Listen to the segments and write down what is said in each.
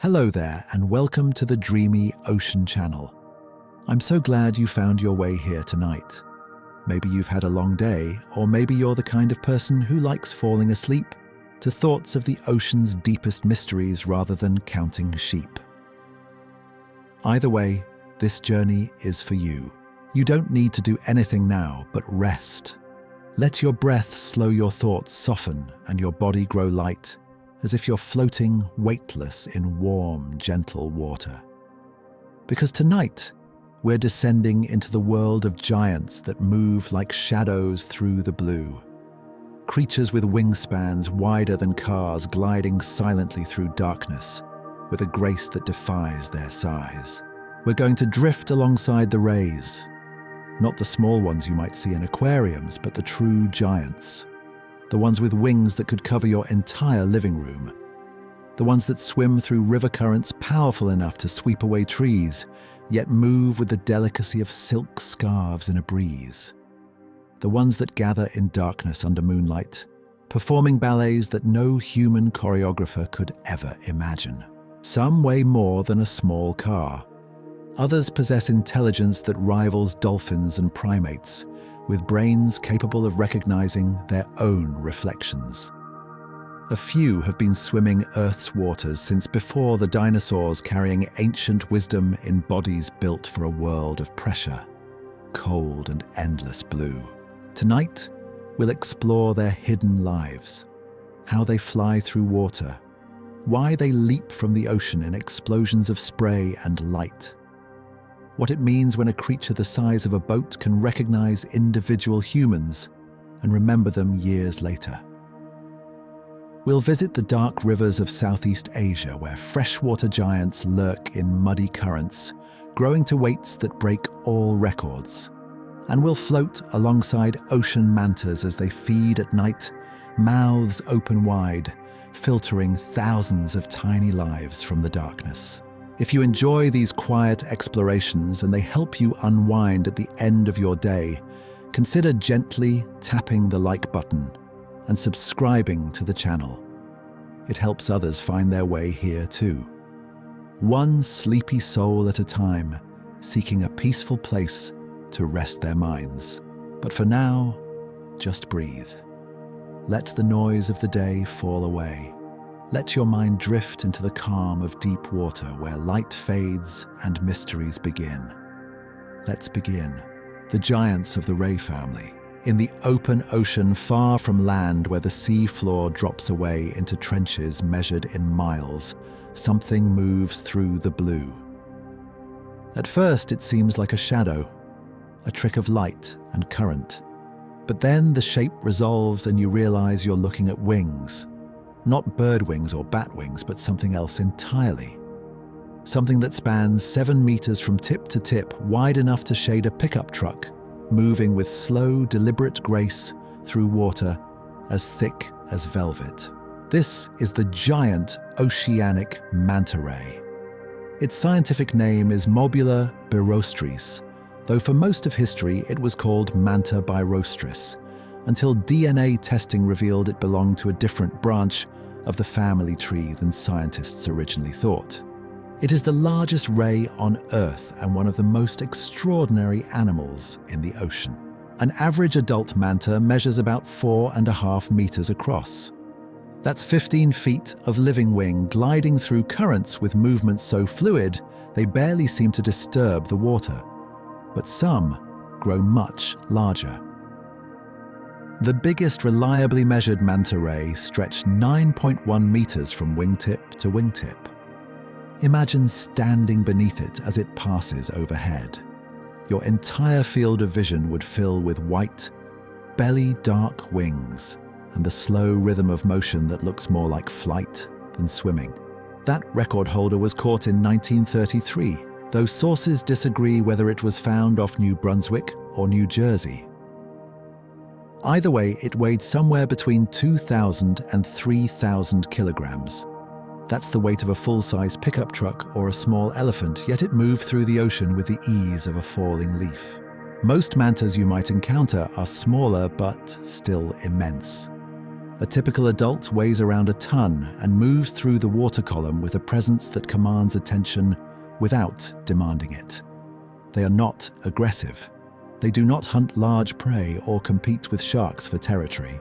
Hello there, and welcome to the Dreamy Ocean Channel. I'm so glad you found your way here tonight. Maybe you've had a long day, or maybe you're the kind of person who likes falling asleep to thoughts of the ocean's deepest mysteries rather than counting sheep. Either way, this journey is for you. You don't need to do anything now but rest. Let your breath slow your thoughts soften and your body grow light, as if you're floating weightless in warm, gentle water. Because tonight, we're descending into the world of giants that move like shadows through the blue. Creatures with wingspans wider than cars gliding silently through darkness with a grace that defies their size. We're going to drift alongside the rays, not the small ones you might see in aquariums, but the true giants. The ones with wings that could cover your entire living room. The ones that swim through river currents powerful enough to sweep away trees, yet move with the delicacy of silk scarves in a breeze. The ones that gather in darkness under moonlight, performing ballets that no human choreographer could ever imagine. Some weigh more than a small car. Others possess intelligence that rivals dolphins and primates, with brains capable of recognizing their own reflections. A few have been swimming Earth's waters since before the dinosaurs, carrying ancient wisdom in bodies built for a world of pressure, cold and endless blue. Tonight, we'll explore their hidden lives, how they fly through water, why they leap from the ocean in explosions of spray and light, what it means when a creature the size of a boat can recognize individual humans and remember them years later. We'll visit the dark rivers of Southeast Asia, where freshwater giants lurk in muddy currents, growing to weights that break all records. And we'll float alongside ocean mantas as they feed at night, mouths open wide, filtering thousands of tiny lives from the darkness. If you enjoy these quiet explorations and they help you unwind at the end of your day, consider gently tapping the like button and subscribing to the channel. It helps others find their way here too. One sleepy soul at a time, seeking a peaceful place to rest their minds. But for now, just breathe. Let the noise of the day fall away. Let your mind drift into the calm of deep water where light fades and mysteries begin. Let's begin. The giants of the ray family. In the open ocean far from land, where the sea floor drops away into trenches measured in miles, something moves through the blue. At first it seems like a shadow, a trick of light and current. But then the shape resolves and you realize you're looking at wings. Not bird wings or bat wings, but something else entirely. Something that spans 7 meters from tip to tip, wide enough to shade a pickup truck, moving with slow, deliberate grace through water as thick as velvet. This is the giant oceanic manta ray. Its scientific name is Mobula birostris, though for most of history it was called Manta birostris, until DNA testing revealed it belonged to a different branch of the family tree than scientists originally thought. It is the largest ray on Earth and one of the most extraordinary animals in the ocean. An average adult manta measures about 4.5 meters across. That's 15 feet of living wing gliding through currents with movements so fluid they barely seem to disturb the water. But some grow much larger. The biggest reliably measured manta ray stretched 9.1 meters from wingtip to wingtip. Imagine standing beneath it as it passes overhead. Your entire field of vision would fill with white, belly-dark wings and the slow rhythm of motion that looks more like flight than swimming. That record holder was caught in 1933, though sources disagree whether it was found off New Brunswick or New Jersey. Either way, it weighed somewhere between 2,000 and 3,000 kilograms. That's the weight of a full-size pickup truck or a small elephant, yet it moved through the ocean with the ease of a falling leaf. Most mantas you might encounter are smaller but still immense. A typical adult weighs around a ton and moves through the water column with a presence that commands attention without demanding it. They are not aggressive. They do not hunt large prey or compete with sharks for territory.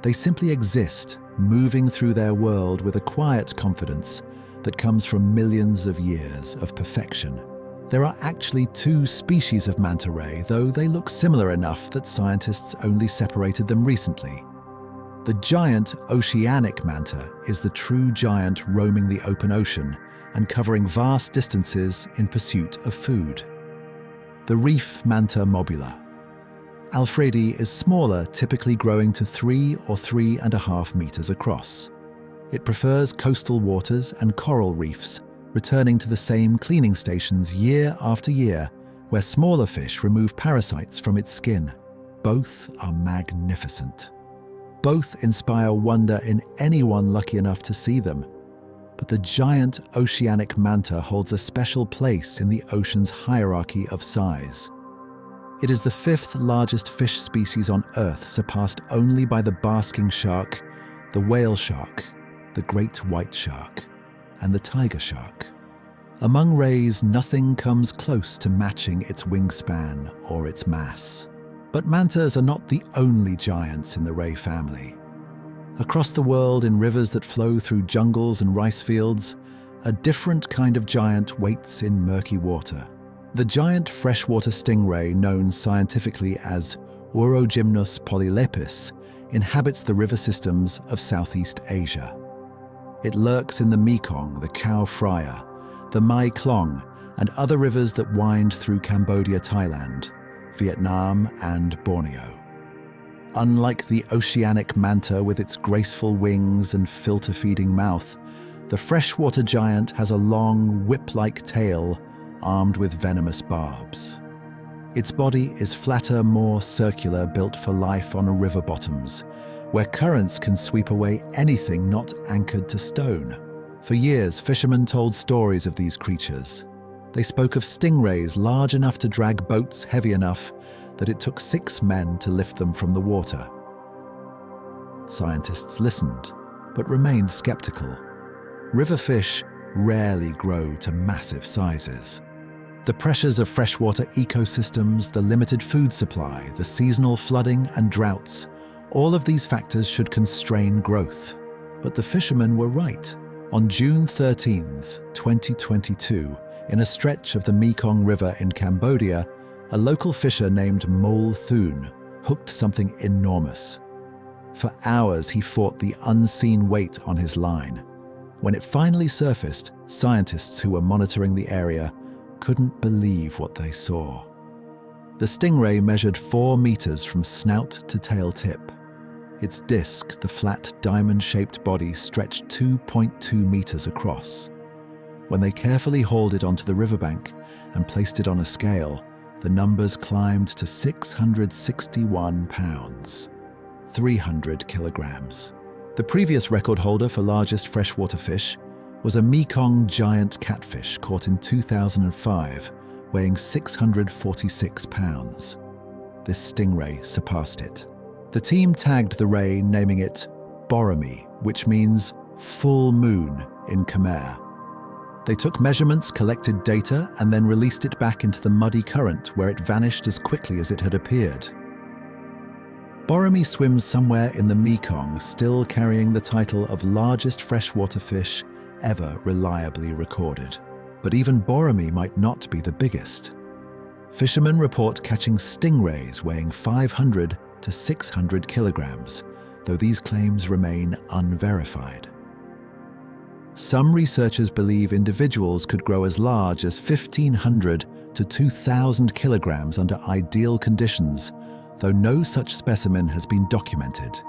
They simply exist, moving through their world with a quiet confidence that comes from millions of years of perfection. There are actually two species of manta ray, though they look similar enough that scientists only separated them recently. The giant oceanic manta is the true giant roaming the open ocean and covering vast distances in pursuit of food. The reef manta mobula. Alfredi is smaller, typically growing to 3 or 3.5 meters across. It prefers coastal waters and coral reefs, returning to the same cleaning stations year after year, where smaller fish remove parasites from its skin. Both are magnificent. Both inspire wonder in anyone lucky enough to see them. But the giant oceanic manta holds a special place in the ocean's hierarchy of size. It is the 5th largest fish species on Earth, surpassed only by the basking shark, the whale shark, the great white shark, and the tiger shark. Among rays, nothing comes close to matching its wingspan or its mass. But mantas are not the only giants in the ray family. Across the world, in rivers that flow through jungles and rice fields, a different kind of giant waits in murky water. The giant freshwater stingray, known scientifically as Urogymnus polylepis, inhabits the river systems of Southeast Asia. It lurks in the Mekong, the Khao Phraya, the Mai Klong, and other rivers that wind through Cambodia, Thailand, Vietnam, and Borneo. Unlike the oceanic manta with its graceful wings and filter-feeding mouth, the freshwater giant has a long, whip-like tail armed with venomous barbs. Its body is flatter, more circular, built for life on river bottoms, where currents can sweep away anything not anchored to stone. For years, fishermen told stories of these creatures. They spoke of stingrays large enough to drag boats heavy enough that it took 6 men to lift them from the water. Scientists listened, but remained skeptical. River fish rarely grow to massive sizes. The pressures of freshwater ecosystems, the limited food supply, the seasonal flooding and droughts, all of these factors should constrain growth. But the fishermen were right. On June 13, 2022, in a stretch of the Mekong River in Cambodia, a local fisher named Mol Thun hooked something enormous. For hours he fought the unseen weight on his line. When it finally surfaced, scientists who were monitoring the area couldn't believe what they saw. The stingray measured 4 meters from snout to tail tip. Its disc, the flat diamond-shaped body, stretched 2.2 meters across. When they carefully hauled it onto the riverbank and placed it on a scale, the numbers climbed to 661 pounds, 300 kilograms. The previous record holder for largest freshwater fish was a Mekong giant catfish caught in 2005, weighing 646 pounds. This stingray surpassed it. The team tagged the ray, naming it Boromir, which means full moon in Khmer. They took measurements, collected data, and then released it back into the muddy current, where it vanished as quickly as it had appeared. Boromir swims somewhere in the Mekong, still carrying the title of largest freshwater fish ever reliably recorded. But even Boromir might not be the biggest. Fishermen report catching stingrays weighing 500 to 600 kilograms, though these claims remain unverified. Some researchers believe individuals could grow as large as 1,500 to 2,000 kilograms under ideal conditions, though no such specimen has been documented.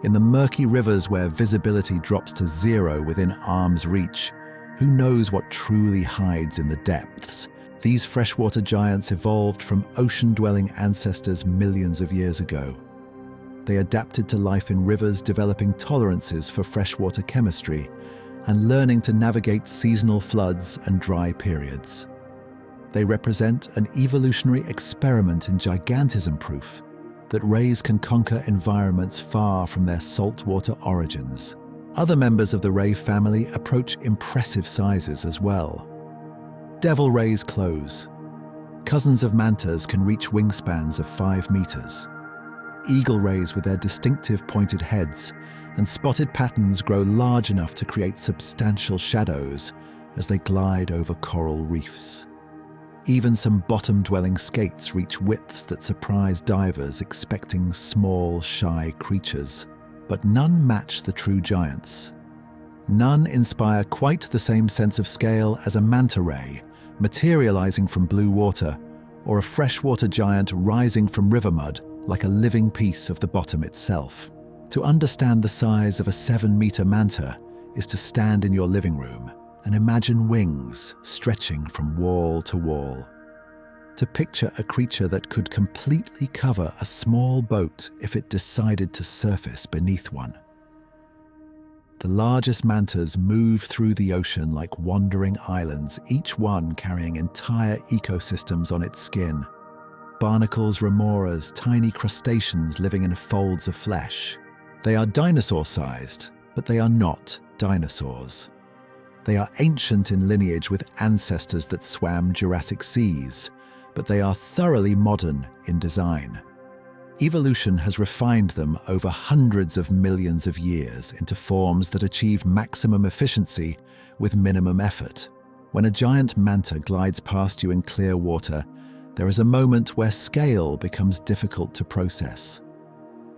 In the murky rivers where visibility drops to 0 within arm's reach, who knows what truly hides in the depths? These freshwater giants evolved from ocean-dwelling ancestors millions of years ago. They adapted to life in rivers, developing tolerances for freshwater chemistry and learning to navigate seasonal floods and dry periods. They represent an evolutionary experiment in gigantism proof that rays can conquer environments far from their saltwater origins. Other members of the ray family approach impressive sizes as well. Devil rays close. Cousins of mantas can reach wingspans of 5 meters. Eagle rays with their distinctive pointed heads and spotted patterns grow large enough to create substantial shadows as they glide over coral reefs. Even some bottom-dwelling skates reach widths that surprise divers expecting small, shy creatures. But none match the true giants. None inspire quite the same sense of scale as a manta ray, materializing from blue water, or a freshwater giant rising from river mud like a living piece of the bottom itself. To understand the size of a 7-meter manta is to stand in your living room and imagine wings stretching from wall to wall. To picture a creature that could completely cover a small boat if it decided to surface beneath one. The largest mantas move through the ocean like wandering islands, each one carrying entire ecosystems on its skin. Barnacles, remoras, tiny crustaceans living in folds of flesh. They are dinosaur-sized, but they are not dinosaurs. They are ancient in lineage with ancestors that swam Jurassic seas, but they are thoroughly modern in design. Evolution has refined them over hundreds of millions of years into forms that achieve maximum efficiency with minimum effort. When a giant manta glides past you in clear water, there is a moment where scale becomes difficult to process.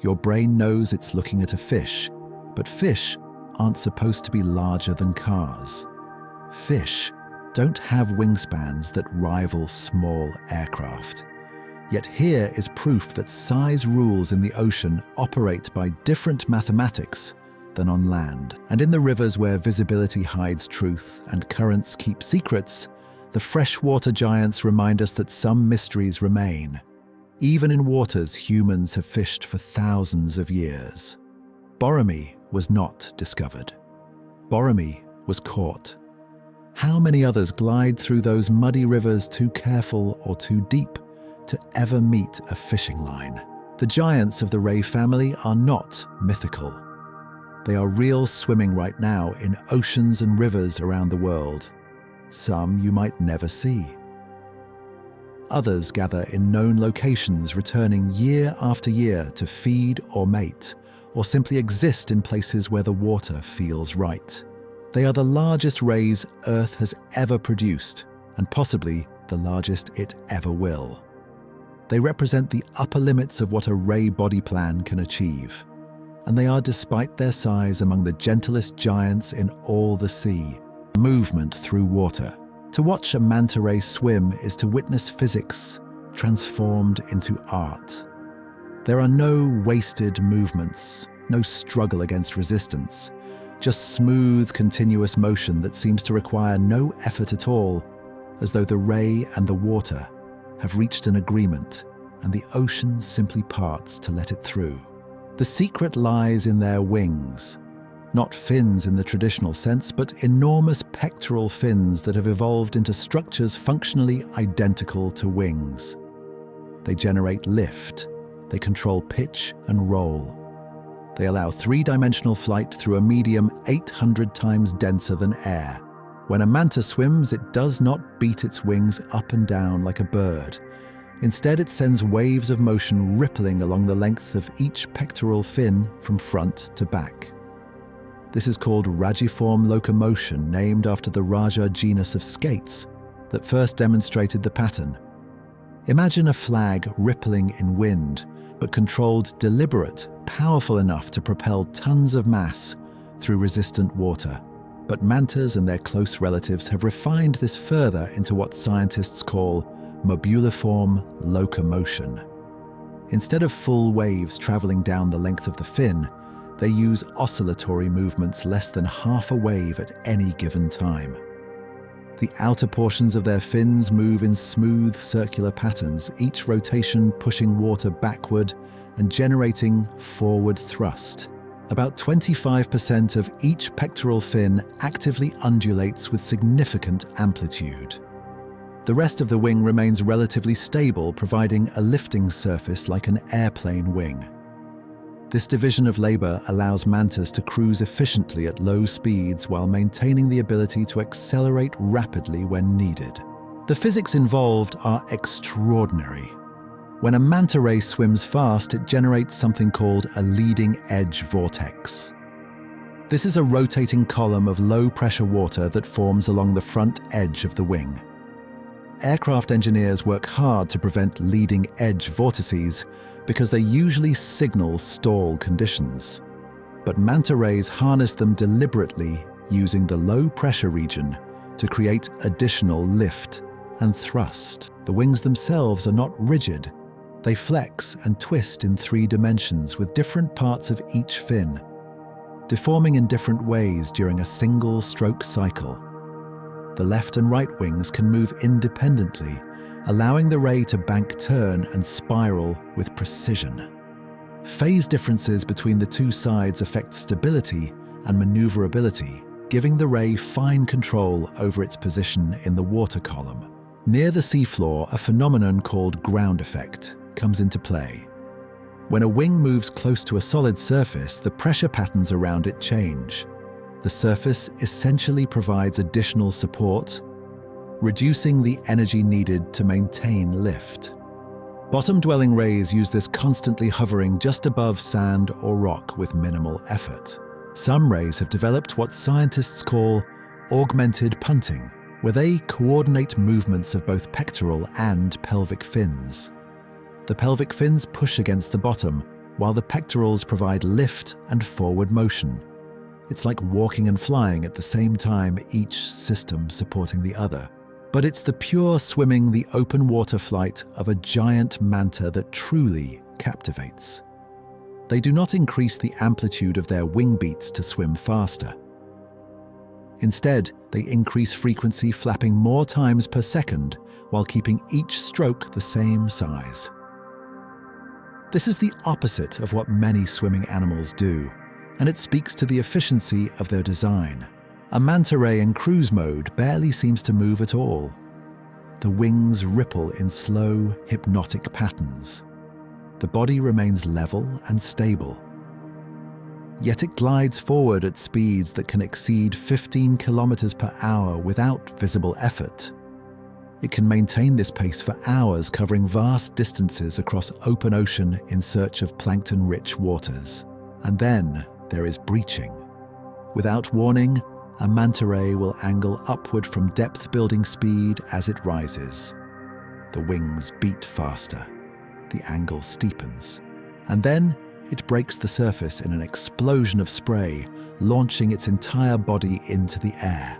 Your brain knows it's looking at a fish, but fish aren't supposed to be larger than cars. Fish don't have wingspans that rival small aircraft. Yet here is proof that size rules in the ocean operate by different mathematics than on land. And in the rivers where visibility hides truth and currents keep secrets, the freshwater giants remind us that some mysteries remain. Even in waters humans have fished for thousands of years. Boromir was not discovered. Boromir was caught. How many others glide through those muddy rivers too careful or too deep to ever meet a fishing line? The giants of the ray family are not mythical. They are real, swimming right now in oceans and rivers around the world. Some you might never see. Others gather in known locations, returning year after year to feed or mate, or simply exist in places where the water feels right. They are the largest rays Earth has ever produced, and possibly the largest it ever will. They represent the upper limits of what a ray body plan can achieve, and they are, despite their size, among the gentlest giants in all the sea. Movement through water. To watch a manta ray swim is to witness physics transformed into art. There are no wasted movements, no struggle against resistance, just smooth, continuous motion that seems to require no effort at all, as though the ray and the water have reached an agreement and the ocean simply parts to let it through. The secret lies in their wings. Not fins in the traditional sense, but enormous pectoral fins that have evolved into structures functionally identical to wings. They generate lift. They control pitch and roll. They allow 3-dimensional flight through a medium 800 times denser than air. When a manta swims, it does not beat its wings up and down like a bird. Instead, it sends waves of motion rippling along the length of each pectoral fin from front to back. This is called rajiform locomotion, named after the Raja genus of skates that first demonstrated the pattern. Imagine a flag rippling in wind, but controlled, deliberate, powerful enough to propel tons of mass through resistant water. But mantas and their close relatives have refined this further into what scientists call mobuliform locomotion. Instead of full waves traveling down the length of the fin, they use oscillatory movements less than half a wave at any given time. The outer portions of their fins move in smooth circular patterns, each rotation pushing water backward and generating forward thrust. About 25% of each pectoral fin actively undulates with significant amplitude. The rest of the wing remains relatively stable, providing a lifting surface like an airplane wing. This division of labor allows mantas to cruise efficiently at low speeds while maintaining the ability to accelerate rapidly when needed. The physics involved are extraordinary. When a manta ray swims fast, it generates something called a leading edge vortex. This is a rotating column of low-pressure water that forms along the front edge of the wing. Aircraft engineers work hard to prevent leading edge vortices because they usually signal stall conditions. But manta rays harness them deliberately using the low-pressure region to create additional lift and thrust. The wings themselves are not rigid. They flex and twist in 3 dimensions with different parts of each fin, deforming in different ways during a single stroke cycle. The left and right wings can move independently, allowing the ray to bank, turn, and spiral with precision. Phase differences between the 2 sides affect stability and maneuverability, giving the ray fine control over its position in the water column. Near the seafloor, a phenomenon called ground effect comes into play. When a wing moves close to a solid surface, the pressure patterns around it change. The surface essentially provides additional support, reducing the energy needed to maintain lift. Bottom-dwelling rays use this constantly hovering just above sand or rock with minimal effort. Some rays have developed what scientists call augmented punting, where they coordinate movements of both pectoral and pelvic fins. The pelvic fins push against the bottom, while the pectorals provide lift and forward motion. It's like walking and flying at the same time, each system supporting the other. But it's the pure swimming, the open water flight of a giant manta that truly captivates. They do not increase the amplitude of their wing beats to swim faster. Instead, they increase frequency, flapping more times per second while keeping each stroke the same size. This is the opposite of what many swimming animals do, and it speaks to the efficiency of their design. A manta ray in cruise mode barely seems to move at all. The wings ripple in slow, hypnotic patterns. The body remains level and stable. Yet it glides forward at speeds that can exceed 15 kilometers per hour without visible effort. It can maintain this pace for hours, covering vast distances across open ocean in search of plankton-rich waters. And then there is breaching. Without warning, a manta ray will angle upward from depth-building speed as it rises. The wings beat faster. The angle steepens. And then it breaks the surface in an explosion of spray, launching its entire body into the air.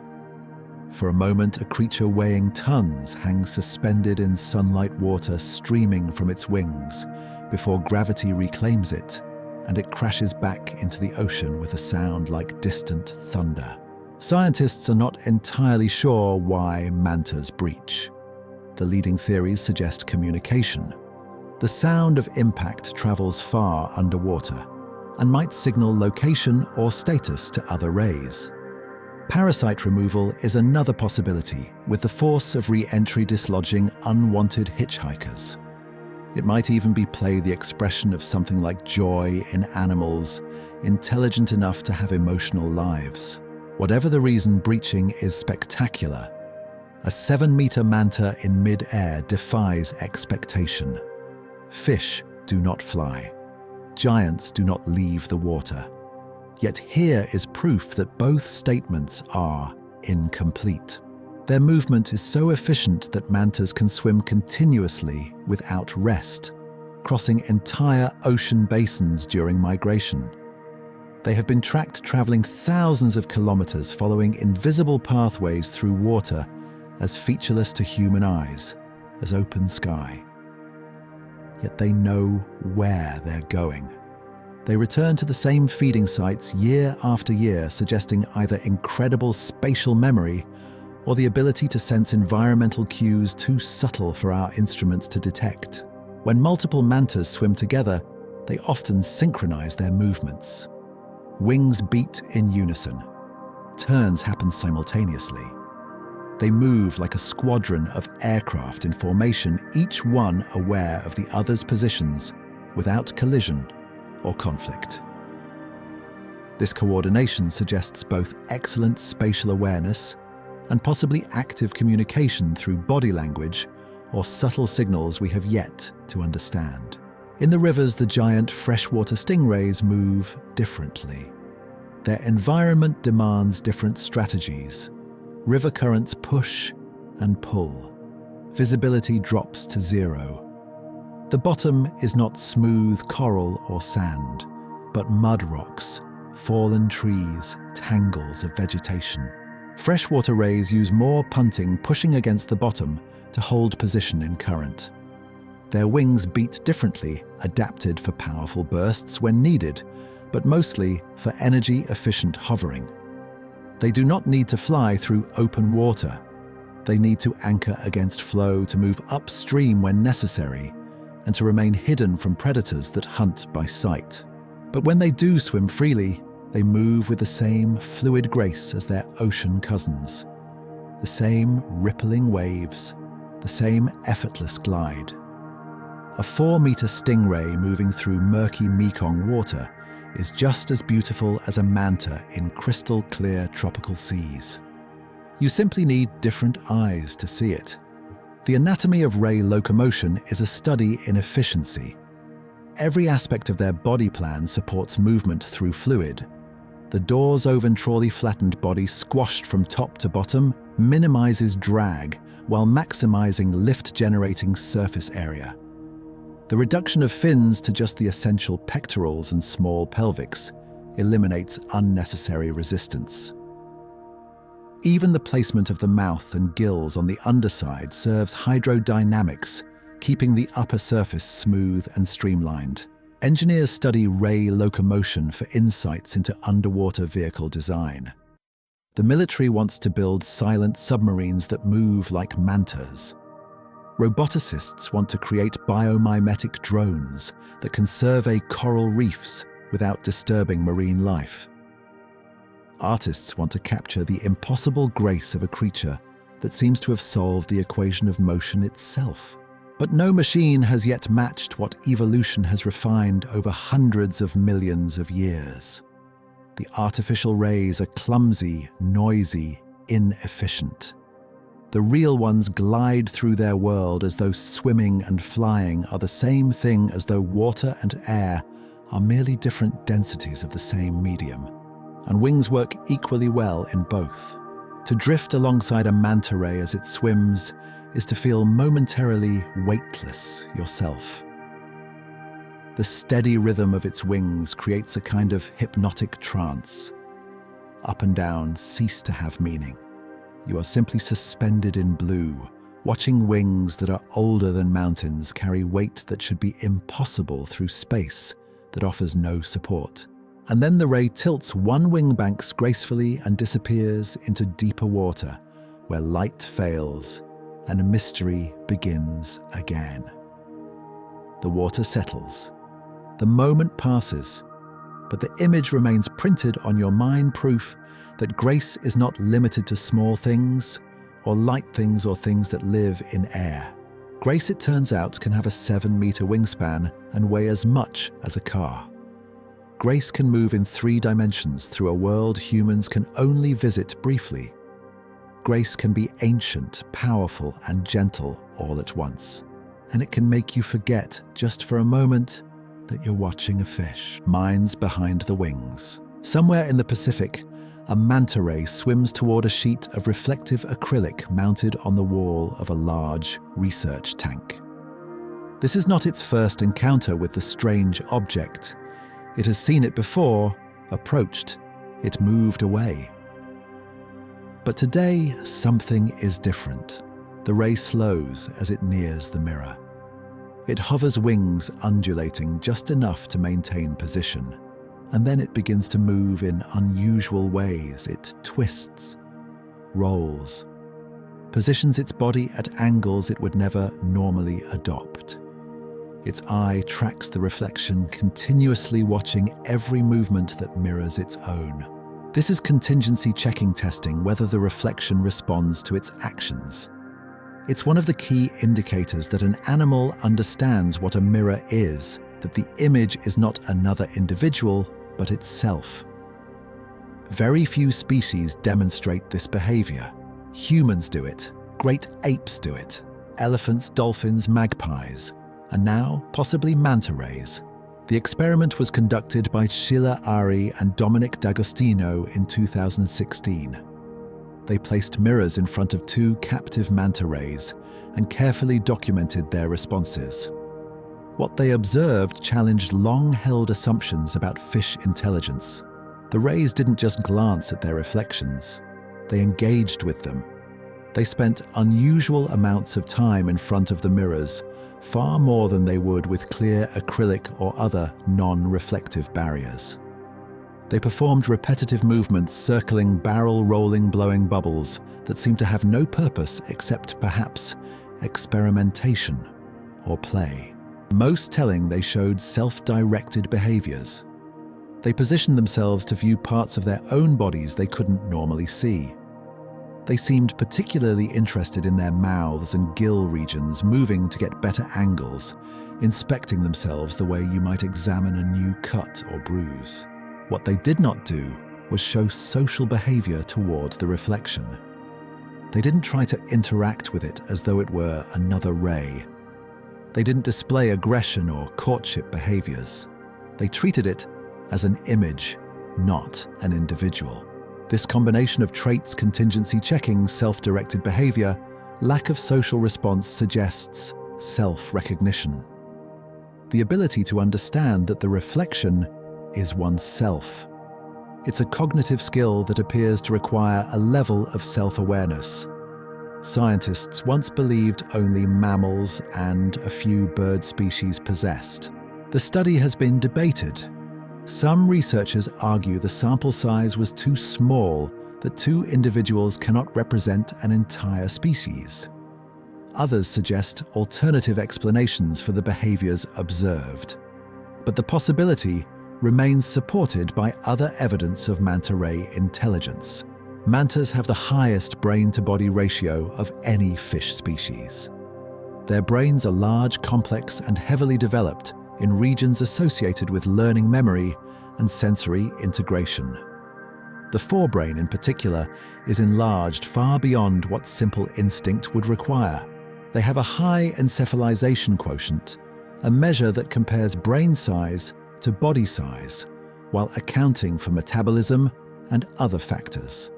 For a moment, a creature weighing tons hangs suspended in sunlight water streaming from its wings, before gravity reclaims it, and it crashes back into the ocean with a sound like distant thunder. Scientists are not entirely sure why mantas breach. The leading theories suggest communication. The sound of impact travels far underwater and might signal location or status to other rays. Parasite removal is another possibility, with the force of re-entry dislodging unwanted hitchhikers. It might even be the expression of something like joy in animals, intelligent enough to have emotional lives. Whatever the reason, breaching is spectacular. A 7-meter manta in mid-air defies expectation. Fish do not fly. Giants do not leave the water. Yet here is proof that both statements are incomplete. Their movement is so efficient that mantas can swim continuously without rest, crossing entire ocean basins during migration. They have been tracked traveling thousands of kilometers, following invisible pathways through water as featureless to human eyes as open sky. Yet they know where they're going. They return to the same feeding sites year after year, suggesting either incredible spatial memory or the ability to sense environmental cues too subtle for our instruments to detect. When multiple mantas swim together, they often synchronize their movements. Wings beat in unison. Turns happen simultaneously. They move like a squadron of aircraft in formation, each one aware of the other's positions, without collision or conflict. This coordination suggests both excellent spatial awareness and possibly active communication through body language or subtle signals we have yet to understand. In the rivers, the giant freshwater stingrays move differently. Their environment demands different strategies. River currents push and pull. Visibility drops to zero. The bottom is not smooth coral or sand, but mud rocks, fallen trees, tangles of vegetation. Freshwater rays use more punting, pushing against the bottom to hold position in current. Their wings beat differently, adapted for powerful bursts when needed, but mostly for energy-efficient hovering. They do not need to fly through open water. They need to anchor against flow to move upstream when necessary and to remain hidden from predators that hunt by sight. But when they do swim freely, they move with the same fluid grace as their ocean cousins. The same rippling waves, the same effortless glide. A 4-meter stingray moving through murky Mekong water is just as beautiful as a manta in crystal-clear tropical seas. You simply need different eyes to see it. The anatomy of ray locomotion is a study in efficiency. Every aspect of their body plan supports movement through fluid. The dorsal-ventrally flattened body, squashed from top to bottom, minimizes drag while maximizing lift-generating surface area. The reduction of fins to just the essential pectorals and small pelvics eliminates unnecessary resistance. Even the placement of the mouth and gills on the underside serves hydrodynamics, keeping the upper surface smooth and streamlined. Engineers study ray locomotion for insights into underwater vehicle design. The military wants to build silent submarines that move like mantas. Roboticists want to create biomimetic drones that can survey coral reefs without disturbing marine life. Artists want to capture the impossible grace of a creature that seems to have solved the equation of motion itself. But no machine has yet matched what evolution has refined over hundreds of millions of years. The artificial rays are clumsy, noisy, inefficient. The real ones glide through their world as though swimming and flying are the same thing, as though water and air are merely different densities of the same medium. And wings work equally well in both. To drift alongside a manta ray as it swims is to feel momentarily weightless yourself. The steady rhythm of its wings creates a kind of hypnotic trance. Up and down cease to have meaning. You are simply suspended in blue, watching wings that are older than mountains carry weight that should be impossible through space that offers no support. And then the ray tilts one wing banks gracefully and disappears into deeper water, where light fails and mystery begins again. The water settles. The moment passes, but the image remains printed on your mind, proof that grace is not limited to small things or light things or things that live in air. Grace, it turns out, can have a 7-meter wingspan and weigh as much as a car. Grace can move in 3 dimensions through a world humans can only visit briefly. Grace can be ancient, powerful, and gentle all at once. And it can make you forget, just for a moment, that you're watching a fish. Minds behind the wings. Somewhere in the Pacific, a manta ray swims toward a sheet of reflective acrylic mounted on the wall of a large research tank. This is not its first encounter with the strange object. It has seen it before, approached, it moved away. But today, something is different. The ray slows as it nears the mirror. It hovers, wings undulating just enough to maintain position. And then it begins to move in unusual ways. It twists, rolls, positions its body at angles it would never normally adopt. Its eye tracks the reflection, continuously watching every movement that mirrors its own. This is contingency checking testing whether the reflection responds to its actions. It's one of the key indicators that an animal understands what a mirror is, that the image is not another individual, but itself. Very few species demonstrate this behavior. Humans do it, great apes do it, elephants, dolphins, magpies, and now possibly manta rays. The experiment was conducted by Sheila Ari and Dominic D'Agostino in 2016. They placed mirrors in front of 2 captive manta rays and carefully documented their responses. What they observed challenged long-held assumptions about fish intelligence. The rays didn't just glance at their reflections, they engaged with them. They spent unusual amounts of time in front of the mirrors, far more than they would with clear acrylic or other non-reflective barriers. They performed repetitive movements circling barrel-rolling blowing bubbles that seemed to have no purpose except perhaps experimentation or play. Most telling, they showed self-directed behaviors. They positioned themselves to view parts of their own bodies they couldn't normally see. They seemed particularly interested in their mouths and gill regions, moving to get better angles, inspecting themselves the way you might examine a new cut or bruise. What they did not do was show social behavior toward the reflection. They didn't try to interact with it as though it were another ray. They didn't display aggression or courtship behaviors. They treated it as an image, not an individual. This combination of traits, contingency checking, self-directed behavior, lack of social response suggests self-recognition. The ability to understand that the reflection is oneself. It's a cognitive skill that appears to require a level of self-awareness. Scientists once believed only mammals and a few bird species possessed. The study has been debated. Some researchers argue the sample size was too small, that 2 individuals cannot represent an entire species. Others suggest alternative explanations for the behaviors observed. But the possibility remains supported by other evidence of manta ray intelligence. Mantas have the highest brain-to-body ratio of any fish species. Their brains are large, complex, and heavily developed in regions associated with learning memory and sensory integration. The forebrain, in particular, is enlarged far beyond what simple instinct would require. They have a high encephalization quotient, a measure that compares brain size to body size, while accounting for metabolism and other factors.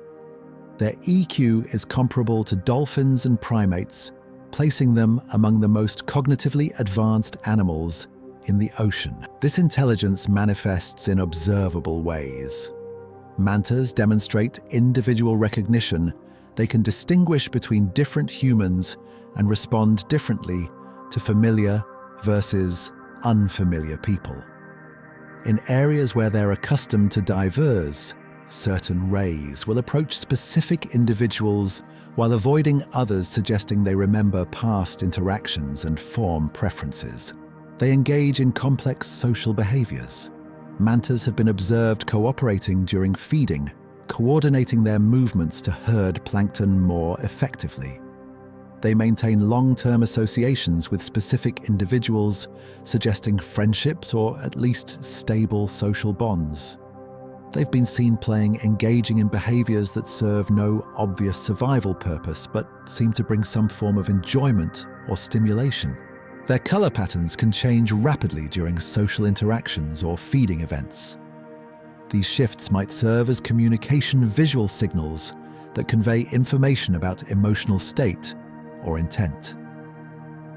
Their EQ is comparable to dolphins and primates, placing them among the most cognitively advanced animals in the ocean. This intelligence manifests in observable ways. Mantas demonstrate individual recognition. They can distinguish between different humans and respond differently to familiar versus unfamiliar people. In areas where they're accustomed to diverse, certain rays will approach specific individuals while avoiding others, suggesting they remember past interactions and form preferences. They engage in complex social behaviors. Mantas have been observed cooperating during feeding, coordinating their movements to herd plankton more effectively. They maintain long-term associations with specific individuals, suggesting friendships or at least stable social bonds. They've been seen playing engaging in behaviors that serve no obvious survival purpose, but seem to bring some form of enjoyment or stimulation. Their color patterns can change rapidly during social interactions or feeding events. These shifts might serve as communication visual signals that convey information about emotional state or intent.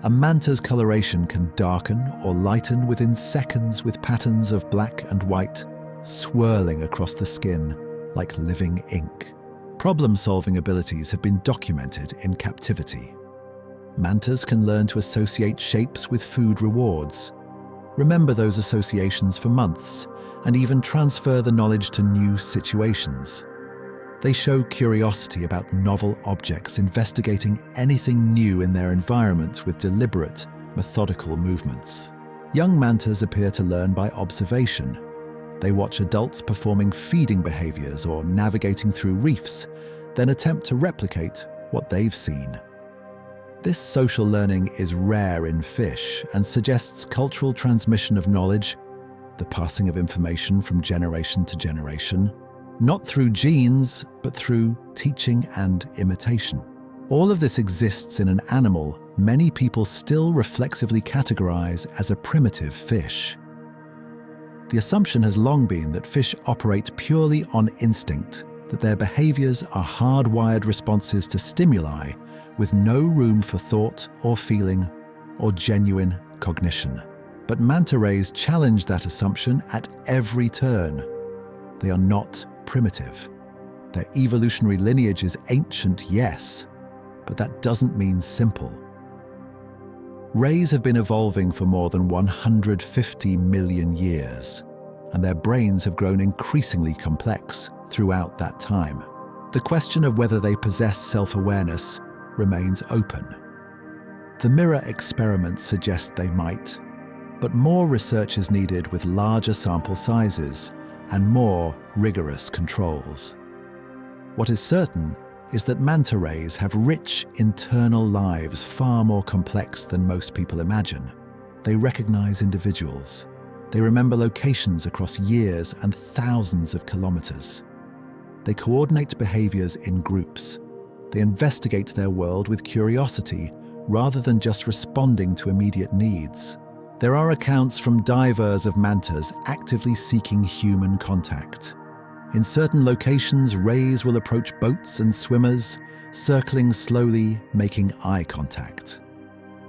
A manta's coloration can darken or lighten within seconds, with patterns of black and white swirling across the skin like living ink. Problem-solving abilities have been documented in captivity. Mantas can learn to associate shapes with food rewards, remember those associations for months, and even transfer the knowledge to new situations. They show curiosity about novel objects, investigating anything new in their environment with deliberate, methodical movements. Young mantas appear to learn by observation. They watch adults performing feeding behaviors or navigating through reefs, then attempt to replicate what they've seen. This social learning is rare in fish and suggests cultural transmission of knowledge, the passing of information from generation to generation, not through genes, but through teaching and imitation. All of this exists in an animal many people still reflexively categorize as a primitive fish. The assumption has long been that fish operate purely on instinct, that their behaviors are hardwired responses to stimuli with no room for thought or feeling or genuine cognition. But manta rays challenge that assumption at every turn. They are not primitive. Their evolutionary lineage is ancient, yes, but that doesn't mean simple. Rays have been evolving for more than 150 million years, and their brains have grown increasingly complex throughout that time. The question of whether they possess self-awareness remains open. The mirror experiments suggest they might, but more research is needed with larger sample sizes and more rigorous controls. What is certain is that manta rays have rich internal lives far more complex than most people imagine. They recognize individuals. They remember locations across years and thousands of kilometers. They coordinate behaviors in groups. They investigate their world with curiosity rather than just responding to immediate needs. There are accounts from divers of mantas actively seeking human contact. In certain locations, rays will approach boats and swimmers, circling slowly, making eye contact.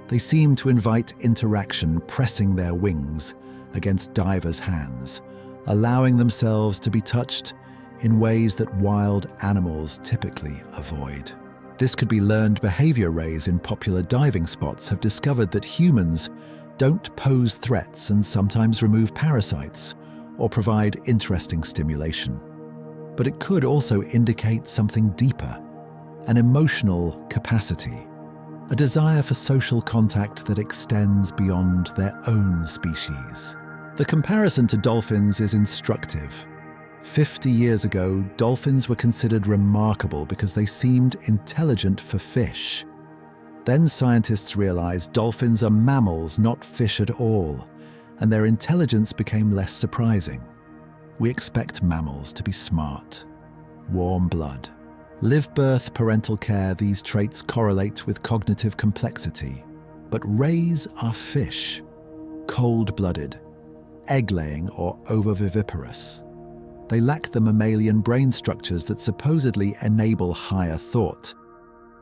They seem to invite interaction, pressing their wings against divers' hands, allowing themselves to be touched in ways that wild animals typically avoid. This could be learned behavior. Rays in popular diving spots have discovered that humans don't pose threats and sometimes remove parasites or provide interesting stimulation. But it could also indicate something deeper, an emotional capacity, a desire for social contact that extends beyond their own species. The comparison to dolphins is instructive. 50 years ago, dolphins were considered remarkable because they seemed intelligent for fish. Then scientists realized dolphins are mammals, not fish at all, and their intelligence became less surprising. We expect mammals to be smart, warm blood. Live birth, parental care, these traits correlate with cognitive complexity. But rays are fish, cold-blooded, egg-laying or ovoviviparous. They lack the mammalian brain structures that supposedly enable higher thought.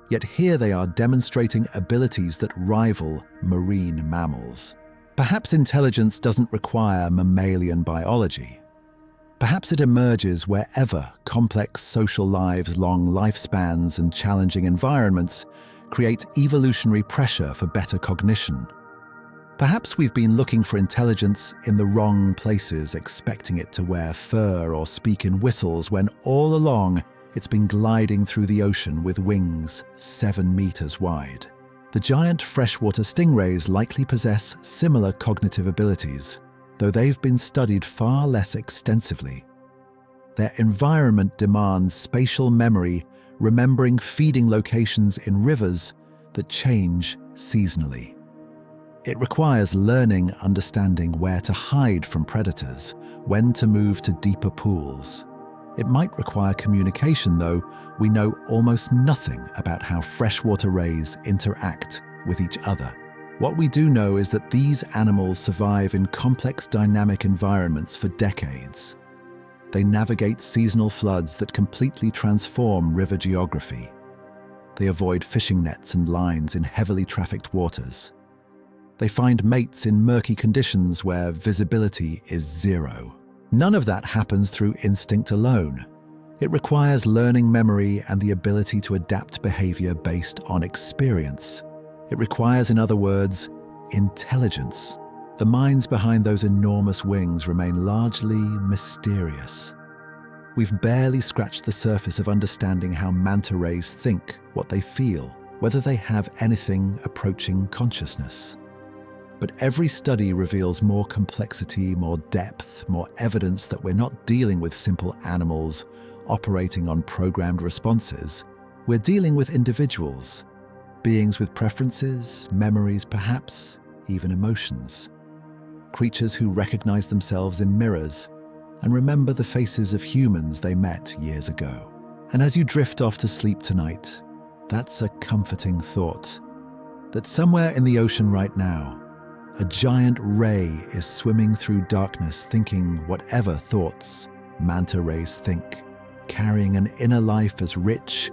Yet here they are demonstrating abilities that rival marine mammals. Perhaps intelligence doesn't require mammalian biology. Perhaps it emerges wherever complex social lives, long lifespans, and challenging environments create evolutionary pressure for better cognition. Perhaps we've been looking for intelligence in the wrong places, expecting it to wear fur or speak in whistles, when all along it's been gliding through the ocean with wings 7 meters wide. The giant freshwater stingrays likely possess similar cognitive abilities, though they've been studied far less extensively. Their environment demands spatial memory, remembering feeding locations in rivers that change seasonally. It requires learning, understanding where to hide from predators, when to move to deeper pools. It might require communication, though we know almost nothing about how freshwater rays interact with each other. What we do know is that these animals survive in complex dynamic environments for decades. They navigate seasonal floods that completely transform river geography. They avoid fishing nets and lines in heavily trafficked waters. They find mates in murky conditions where visibility is zero. None of that happens through instinct alone. It requires learning memory and the ability to adapt behavior based on experience. It requires, in other words, intelligence. The minds behind those enormous wings remain largely mysterious. We've barely scratched the surface of understanding how manta rays think, what they feel, whether they have anything approaching consciousness. But every study reveals more complexity, more depth, more evidence that we're not dealing with simple animals operating on programmed responses. We're dealing with individuals, beings with preferences, memories, perhaps even emotions. Creatures who recognize themselves in mirrors and remember the faces of humans they met years ago. And as you drift off to sleep tonight, that's a comforting thought, that somewhere in the ocean right now, a giant ray is swimming through darkness thinking whatever thoughts manta rays think, carrying an inner life as rich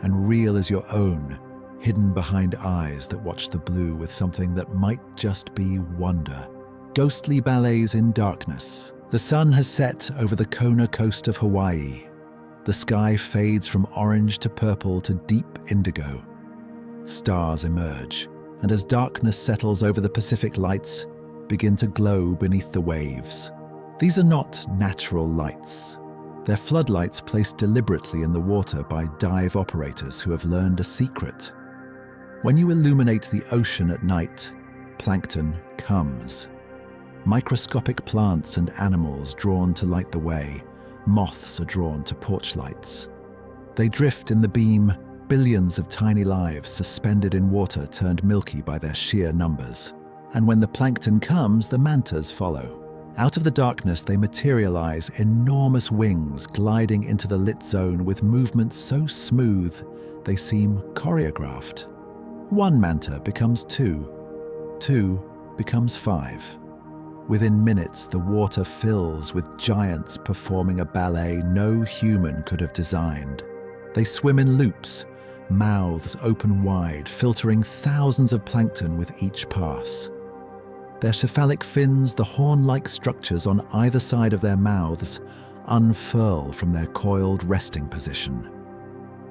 and real as your own, hidden behind eyes that watch the blue with something that might just be wonder. Ghostly ballets in darkness. The sun has set over the Kona coast of Hawaii. The sky fades from orange to purple to deep indigo. Stars emerge, and as darkness settles over the Pacific, lights begin to glow beneath the waves. These are not natural lights. They're floodlights placed deliberately in the water by dive operators who have learned a secret. When you illuminate the ocean at night, plankton comes. Microscopic plants and animals drawn to light the way. Moths are drawn to porch lights. They drift in the beam, billions of tiny lives suspended in water turned milky by their sheer numbers. And when the plankton comes, the mantas follow. Out of the darkness, they materialize enormous wings gliding into the lit zone with movements so smooth they seem choreographed. One manta becomes two becomes five. Within minutes, the water fills with giants performing a ballet no human could have designed. They swim in loops, mouths open wide, filtering thousands of plankton with each pass. Their cephalic fins, the horn-like structures on either side of their mouths, unfurl from their coiled resting position.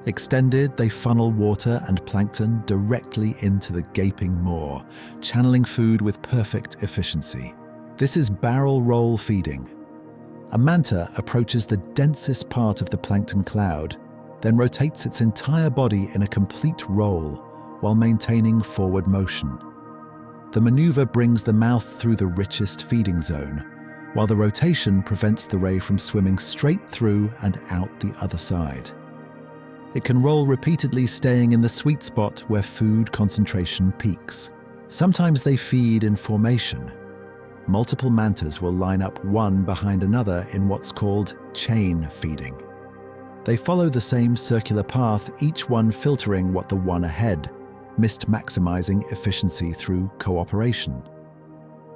Extended, they funnel water and plankton directly into the gaping maw, channeling food with perfect efficiency. This is barrel roll feeding. A manta approaches the densest part of the plankton cloud, then rotates its entire body in a complete roll while maintaining forward motion. The maneuver brings the mouth through the richest feeding zone, while the rotation prevents the ray from swimming straight through and out the other side. It can roll repeatedly, staying in the sweet spot where food concentration peaks. Sometimes they feed in formation. Multiple mantas will line up one behind another in what's called chain feeding. They follow the same circular path, each one filtering what the one ahead missed, maximizing efficiency through cooperation.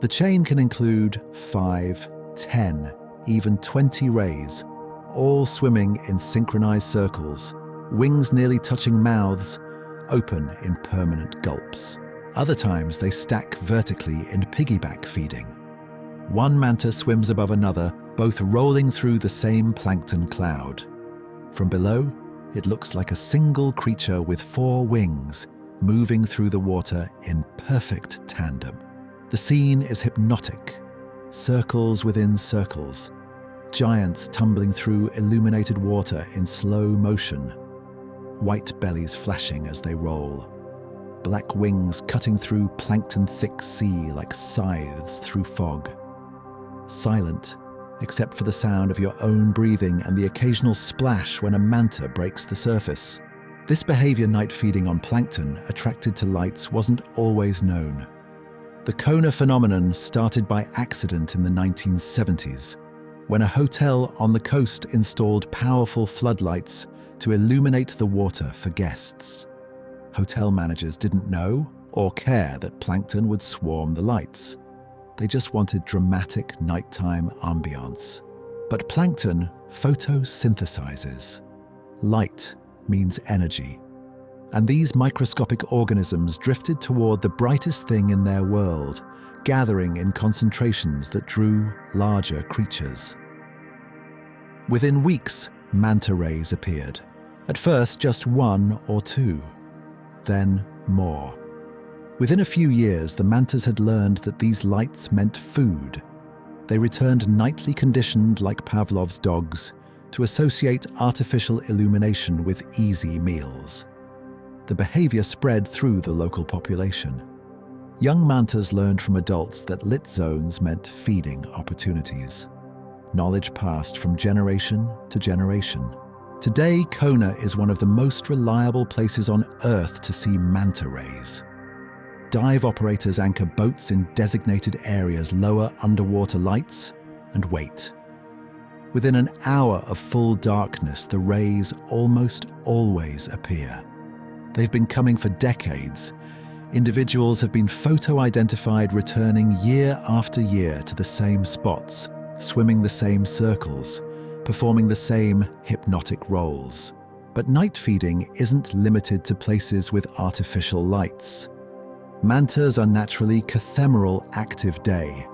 The chain can include 5, 10, even 20 rays, all swimming in synchronized circles, wings nearly touching mouths, open in permanent gulps. Other times they stack vertically in piggyback feeding. One manta swims above another, both rolling through the same plankton cloud. From below, it looks like a single creature with 4 wings, moving through the water in perfect tandem. The scene is hypnotic. Circles within circles. Giants tumbling through illuminated water in slow motion. White bellies flashing as they roll. Black wings cutting through plankton-thick sea like scythes through fog. Silent, except for the sound of your own breathing and the occasional splash when a manta breaks the surface. This behavior, night feeding on plankton attracted to lights, wasn't always known. The Kona phenomenon started by accident in the 1970s, when a hotel on the coast installed powerful floodlights to illuminate the water for guests. Hotel managers didn't know or care that plankton would swarm the lights. They just wanted dramatic nighttime ambiance. But plankton photosynthesizes. Light means energy. And these microscopic organisms drifted toward the brightest thing in their world, gathering in concentrations that drew larger creatures. Within weeks, manta rays appeared. At first, just 1 or 2, then more. Within a few years, the mantas had learned that these lights meant food. They returned nightly conditioned like Pavlov's dogs to associate artificial illumination with easy meals. The behavior spread through the local population. Young mantas learned from adults that lit zones meant feeding opportunities. Knowledge passed from generation to generation. Today, Kona is one of the most reliable places on Earth to see manta rays. Dive operators anchor boats in designated areas, lower underwater lights, and wait. Within an hour of full darkness, the rays almost always appear. They've been coming for decades. Individuals have been photo-identified returning year after year to the same spots, swimming the same circles, performing the same hypnotic roles. But night feeding isn't limited to places with artificial lights. Mantas are naturally cathemeral active day,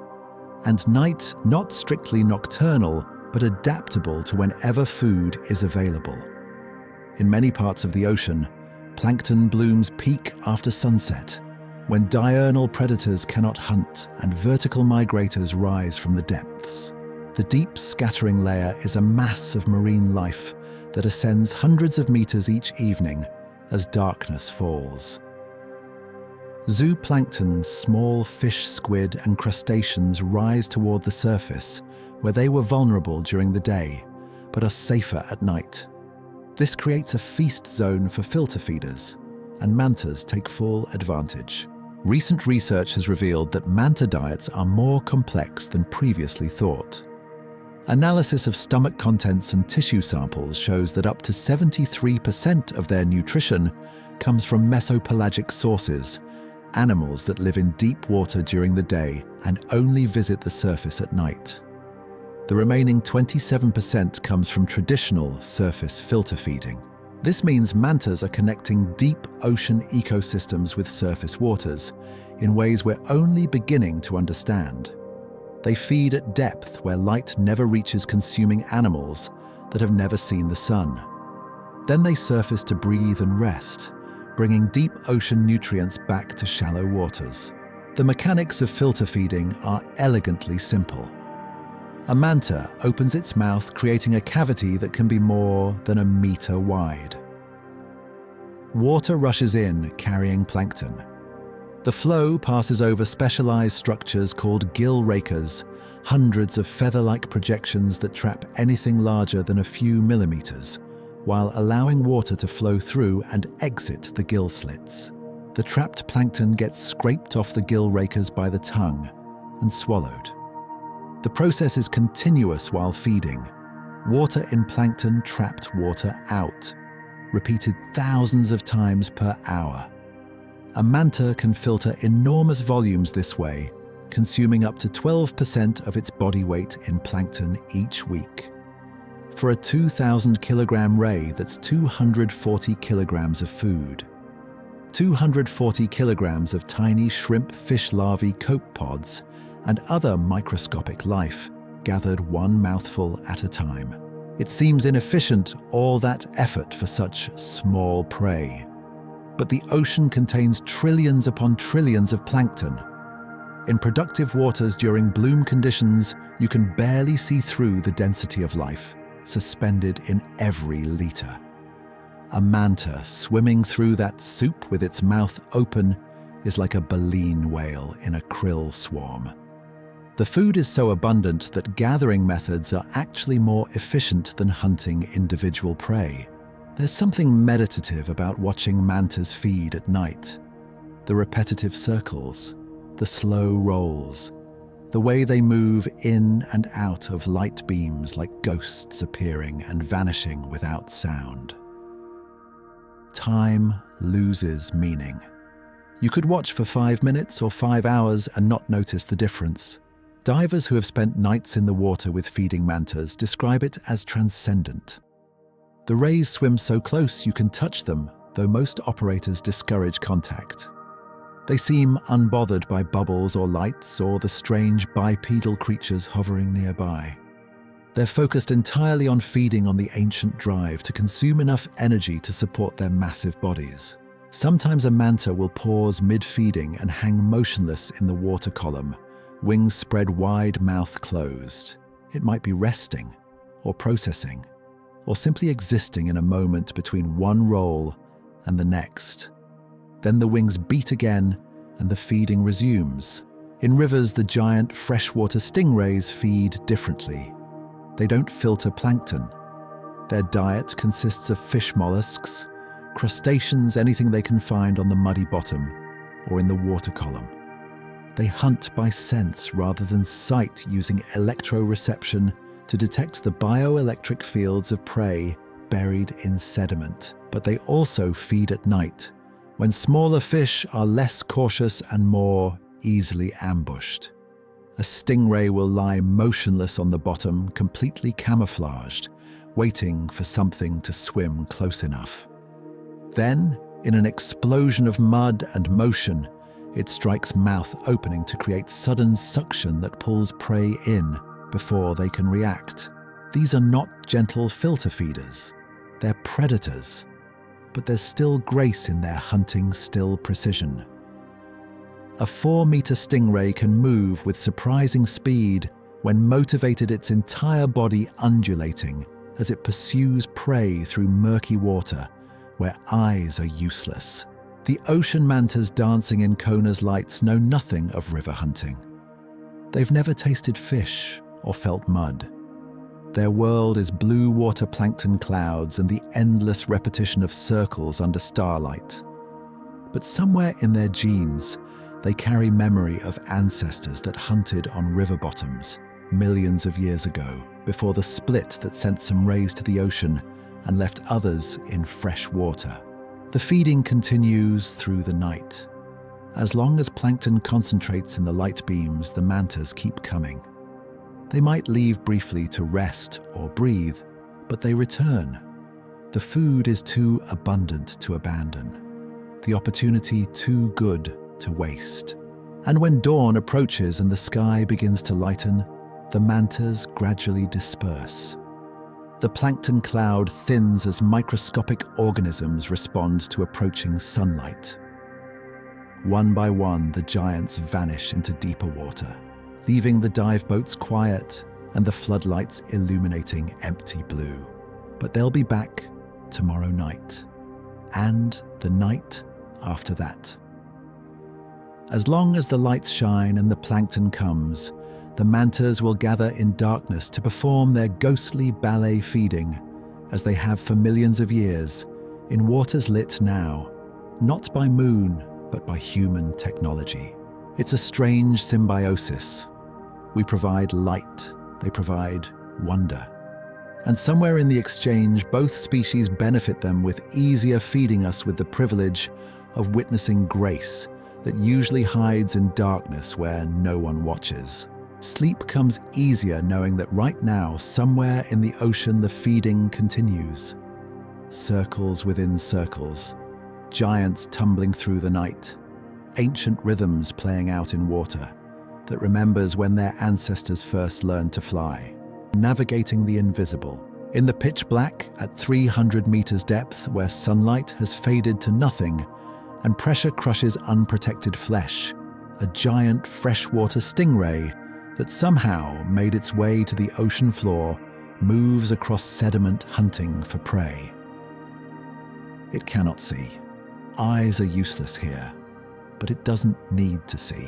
and night not strictly nocturnal, but adaptable to whenever food is available. In many parts of the ocean, plankton blooms peak after sunset, when diurnal predators cannot hunt and vertical migrators rise from the depths. The deep scattering layer is a mass of marine life that ascends hundreds of meters each evening as darkness falls. Zooplankton, small fish, squid, and crustaceans rise toward the surface, where they were vulnerable during the day, but are safer at night. This creates a feast zone for filter feeders, and mantas take full advantage. Recent research has revealed that manta diets are more complex than previously thought. Analysis of stomach contents and tissue samples shows that up to 73% of their nutrition comes from mesopelagic sources, animals that live in deep water during the day and only visit the surface at night. The remaining 27% comes from traditional surface filter feeding. This means mantas are connecting deep ocean ecosystems with surface waters in ways we're only beginning to understand. They feed at depth where light never reaches, consuming animals that have never seen the sun. Then they surface to breathe and rest, bringing deep ocean nutrients back to shallow waters. The mechanics of filter feeding are elegantly simple. A manta opens its mouth, creating a cavity that can be more than a meter wide. Water rushes in, carrying plankton. The flow passes over specialized structures called gill rakers, hundreds of feather-like projections that trap anything larger than a few millimeters, while allowing water to flow through and exit the gill slits. The trapped plankton gets scraped off the gill rakers by the tongue and swallowed. The process is continuous while feeding. Water in plankton trapped water out, repeated thousands of times per hour. A manta can filter enormous volumes this way, consuming up to 12% of its body weight in plankton each week. For a 2,000 kilogram ray, that's 240 kilograms of food. 240 kilograms of tiny shrimp, fish larvae, copepods, and other microscopic life, gathered one mouthful at a time. It seems inefficient, all that effort for such small prey. But the ocean contains trillions upon trillions of plankton. In productive waters during bloom conditions, you can barely see through the density of life, suspended in every liter. A manta swimming through that soup with its mouth open is like a baleen whale in a krill swarm. The food is so abundant that gathering methods are actually more efficient than hunting individual prey. There's something meditative about watching mantas feed at night. The repetitive circles, the slow rolls, the way they move in and out of light beams like ghosts appearing and vanishing without sound. Time loses meaning. You could watch for 5 minutes or 5 hours and not notice the difference. Divers who have spent nights in the water with feeding mantas describe it as transcendent. The rays swim so close you can touch them, though most operators discourage contact. They seem unbothered by bubbles or lights or the strange bipedal creatures hovering nearby. They're focused entirely on feeding on the ancient drive to consume enough energy to support their massive bodies. Sometimes a manta will pause mid-feeding and hang motionless in the water column, wings spread wide, mouth closed. It might be resting, or processing, or simply existing in a moment between one roll and the next. Then the wings beat again, and the feeding resumes. In rivers, the giant freshwater stingrays feed differently. They don't filter plankton. Their diet consists of fish mollusks, crustaceans, anything they can find on the muddy bottom or in the water column. They hunt by sense rather than sight, using electroreception to detect the bioelectric fields of prey buried in sediment. But they also feed at night, when smaller fish are less cautious and more easily ambushed. A stingray will lie motionless on the bottom, completely camouflaged, waiting for something to swim close enough. Then, in an explosion of mud and motion, it strikes mouth opening to create sudden suction that pulls prey in before they can react. These are not gentle filter feeders. They're predators. But there's still grace in their hunting, still precision. A 4-meter stingray can move with surprising speed when motivated, its entire body undulating as it pursues prey through murky water where eyes are useless. The ocean mantas dancing in Kona's lights know nothing of river hunting. They've never tasted fish or felt mud. Their world is blue water plankton clouds and the endless repetition of circles under starlight. But somewhere in their genes, they carry memory of ancestors that hunted on river bottoms millions of years ago, before the split that sent some rays to the ocean and left others in fresh water. The feeding continues through the night. As long as plankton concentrates in the light beams, the mantas keep coming. They might leave briefly to rest or breathe, but they return. The food is too abundant to abandon, the opportunity too good to waste. And when dawn approaches and the sky begins to lighten, the mantas gradually disperse. The plankton cloud thins as microscopic organisms respond to approaching sunlight. One by one, the giants vanish into deeper water, leaving the dive boats quiet and the floodlights illuminating empty blue. But they'll be back tomorrow night, and the night after that. As long as the lights shine and the plankton comes, the mantas will gather in darkness to perform their ghostly ballet, feeding, as they have for millions of years, in waters lit now, not by moon, but by human technology. It's a strange symbiosis. We provide light, they provide wonder. And somewhere in the exchange, both species benefit them with easier, feeding us with the privilege of witnessing grace that usually hides in darkness where no one watches. Sleep comes easier knowing that right now, somewhere in the ocean, the feeding continues. Circles within circles, giants tumbling through the night, ancient rhythms playing out in water that remembers when their ancestors first learned to fly, navigating the invisible. In the pitch black at 300 meters depth, where sunlight has faded to nothing and pressure crushes unprotected flesh, a giant freshwater stingray that somehow made its way to the ocean floor moves across sediment hunting for prey. It cannot see. Eyes are useless here, but it doesn't need to see.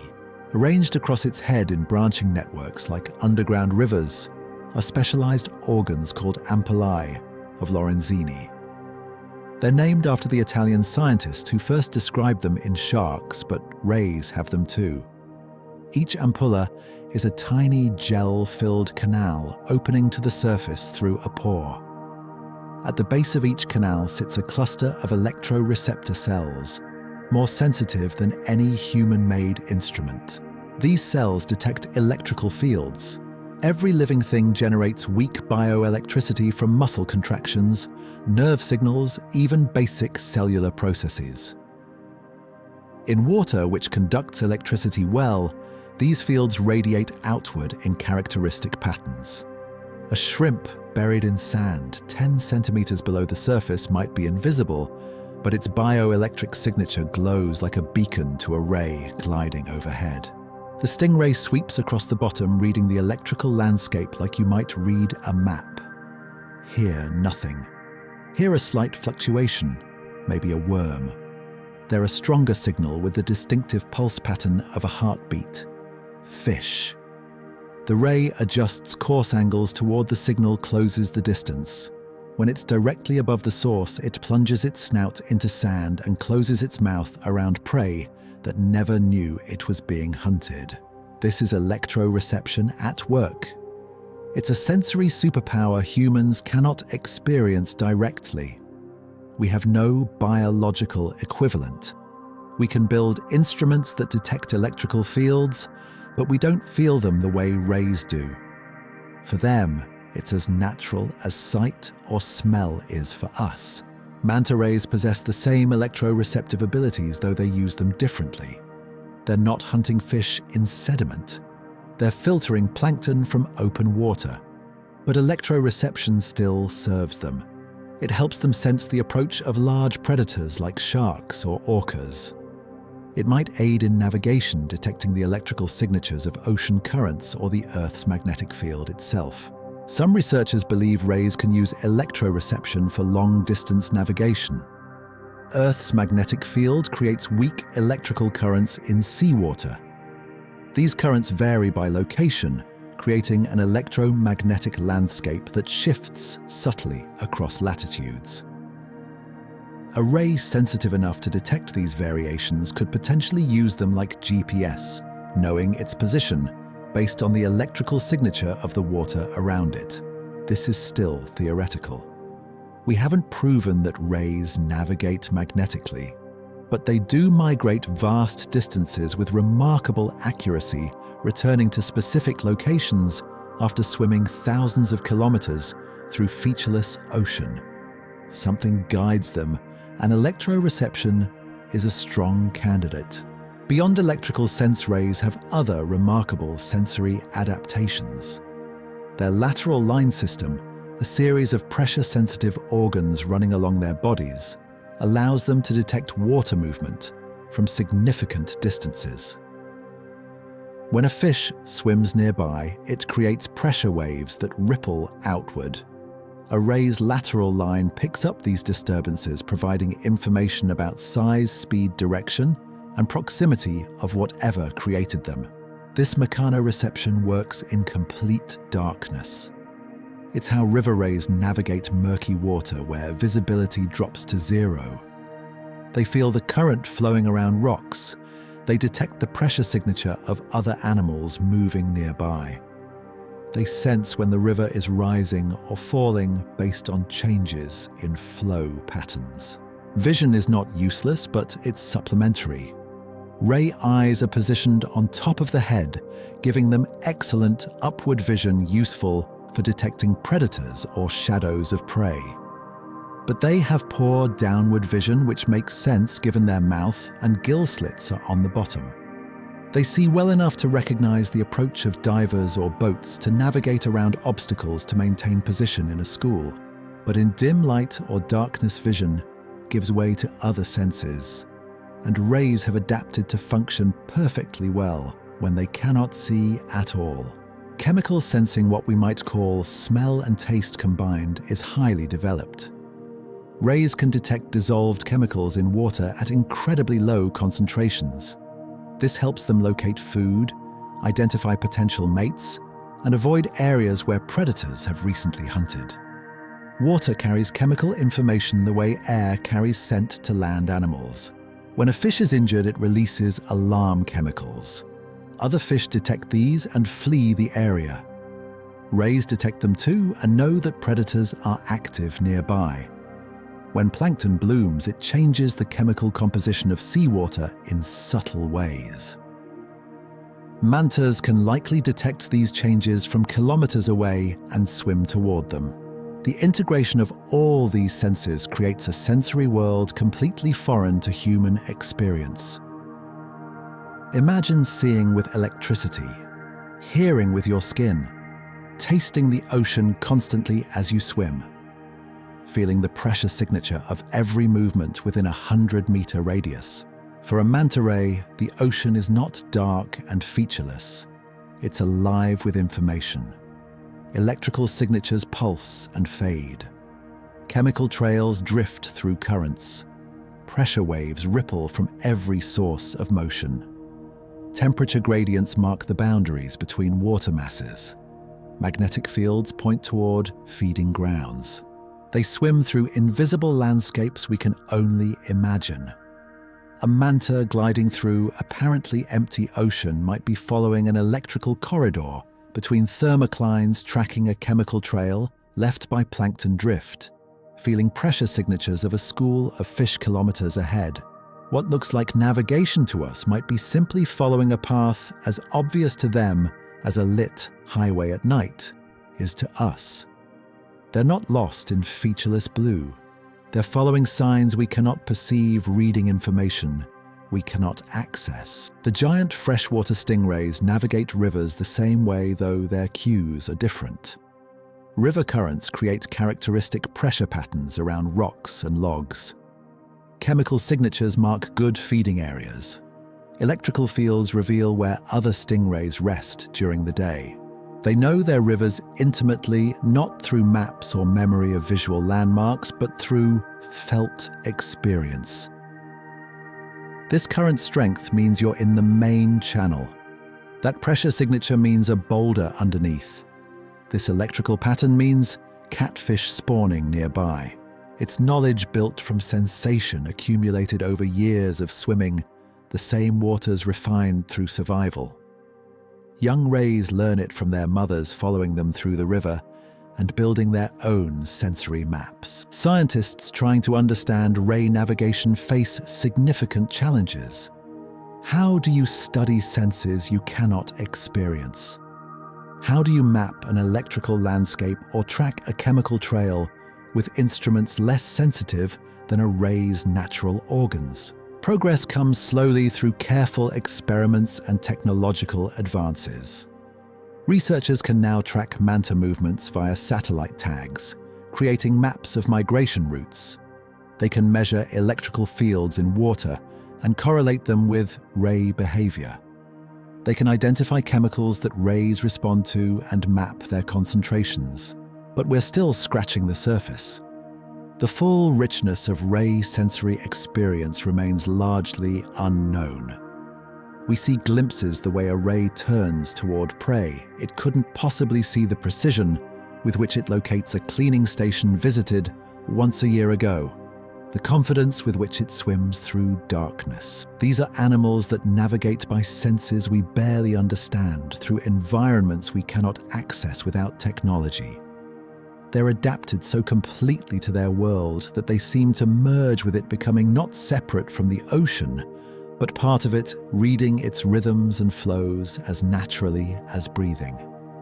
Arranged across its head in branching networks like underground rivers are specialized organs called ampullae of Lorenzini. They're named after the Italian scientist who first described them in sharks, but rays have them too. Each ampulla is a tiny gel-filled canal opening to the surface through a pore. At the base of each canal sits a cluster of electroreceptor cells, more sensitive than any human-made instrument. These cells detect electrical fields. Every living thing generates weak bioelectricity from muscle contractions, nerve signals, even basic cellular processes. In water, which conducts electricity well, these fields radiate outward in characteristic patterns. A shrimp buried in sand 10 centimeters below the surface might be invisible, but its bioelectric signature glows like a beacon to a ray gliding overhead. The stingray sweeps across the bottom, reading the electrical landscape like you might read a map. Here, nothing. Here, a slight fluctuation, maybe a worm. they're a stronger signal with the distinctive pulse pattern of a heartbeat. Fish. The ray adjusts course angles toward the signal closes the distance. When it's directly above the source, it plunges its snout into sand and closes its mouth around prey that never knew it was being hunted. This is electroreception at work. It's a sensory superpower humans cannot experience directly. We have no biological equivalent. We can build instruments that detect electrical fields, but we don't feel them the way rays do. For them, it's as natural as sight or smell is for us. Manta rays possess the same electroreceptive abilities, though they use them differently. They're not hunting fish in sediment. They're filtering plankton from open water. But electroreception still serves them. It helps them sense the approach of large predators like sharks or orcas. It might aid in navigation, detecting the electrical signatures of ocean currents or the Earth's magnetic field itself. Some researchers believe rays can use electroreception for long-distance navigation. Earth's magnetic field creates weak electrical currents in seawater. These currents vary by location, creating an electromagnetic landscape that shifts subtly across latitudes. A ray sensitive enough to detect these variations could potentially use them like GPS, knowing its position based on the electrical signature of the water around it. This is still theoretical. We haven't proven that rays navigate magnetically, but they do migrate vast distances with remarkable accuracy, returning to specific locations after swimming thousands of kilometers through featureless ocean. Something guides them, and electroreception is a strong candidate. Beyond electrical sense rays have other remarkable sensory adaptations. Their lateral line system, a series of pressure-sensitive organs running along their bodies, allows them to detect water movement from significant distances. When a fish swims nearby, it creates pressure waves that ripple outward. A ray's lateral line picks up these disturbances, providing information about size, speed, direction, and proximity of whatever created them. This mechanoreception works in complete darkness. It's how river rays navigate murky water where visibility drops to zero. They feel the current flowing around rocks. They detect the pressure signature of other animals moving nearby. They sense when the river is rising or falling based on changes in flow patterns. Vision is not useless, but it's supplementary. Ray eyes are positioned on top of the head, giving them excellent upward vision useful for detecting predators or shadows of prey. But they have poor downward vision, which makes sense given their mouth and gill slits are on the bottom. They see well enough to recognize the approach of divers or boats to navigate around obstacles to maintain position in a school. But in dim light or darkness, vision gives way to other senses, and rays have adapted to function perfectly well when they cannot see at all. Chemical sensing, what we might call smell and taste combined, is highly developed. Rays can detect dissolved chemicals in water at incredibly low concentrations. This helps them locate food, identify potential mates, and avoid areas where predators have recently hunted. Water carries chemical information the way air carries scent to land animals. When a fish is injured, it releases alarm chemicals. Other fish detect these and flee the area. Rays detect them too and know that predators are active nearby. When plankton blooms, it changes the chemical composition of seawater in subtle ways. Mantas can likely detect these changes from kilometers away and swim toward them. The integration of all these senses creates a sensory world completely foreign to human experience. Imagine seeing with electricity, hearing with your skin, tasting the ocean constantly as you swim, feeling the pressure signature of every movement within a 100-meter radius. For a manta ray, the ocean is not dark and featureless. It's alive with information. Electrical signatures pulse and fade. Chemical trails drift through currents. pressure waves ripple from every source of motion. Temperature gradients mark the boundaries between water masses. Magnetic fields point toward feeding grounds. They swim through invisible landscapes we can only imagine. A manta gliding through apparently empty ocean might be following an electrical corridor between thermoclines, tracking a chemical trail left by plankton drift, feeling pressure signatures of a school of fish kilometers ahead. What looks like navigation to us might be simply following a path as obvious to them as a lit highway at night is to us. They're not lost in featureless blue. They're following signs we cannot perceive, reading information we cannot access. The giant freshwater stingrays navigate rivers the same way, though their cues are different. River currents create characteristic pressure patterns around rocks and logs. Chemical signatures mark good feeding areas. Electrical fields reveal where other stingrays rest during the day. They know their rivers intimately, not through maps or memory of visual landmarks, but through felt experience. This current strength means you're in the main channel. That pressure signature means a boulder underneath. This electrical pattern means catfish spawning nearby. It's knowledge built from sensation accumulated over years of swimming, the same waters refined through survival. Young rays learn it from their mothers following them through the river and building their own sensory maps. Scientists trying to understand ray navigation face significant challenges. How do you study senses you cannot experience? How do you map an electrical landscape or track a chemical trail with instruments less sensitive than a ray's natural organs? Progress comes slowly through careful experiments and technological advances. Researchers can now track manta movements via satellite tags, creating maps of migration routes. They can measure electrical fields in water and correlate them with ray behavior. They can identify chemicals that rays respond to and map their concentrations. But we're still scratching the surface. The full richness of ray sensory experience remains largely unknown. We see glimpses the way a ray turns toward prey. It couldn't possibly see the precision with which it locates a cleaning station visited once a year ago, the confidence with which it swims through darkness. These are animals that navigate by senses we barely understand, through environments we cannot access without technology. They're adapted so completely to their world that they seem to merge with it, becoming not separate from the ocean, but part of it, reading its rhythms and flows as naturally as breathing.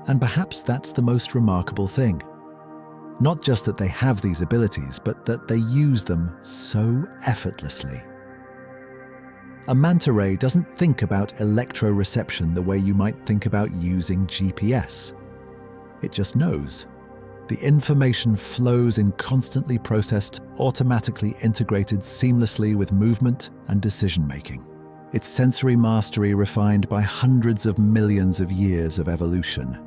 And perhaps that's the most remarkable thing. Not just that they have these abilities, but that they use them so effortlessly. A manta ray doesn't think about electroreception the way you might think about using GPS. It just knows. The information flows in constantly processed, automatically integrated seamlessly with movement and decision-making. Its sensory mastery refined by hundreds of millions of years of evolution.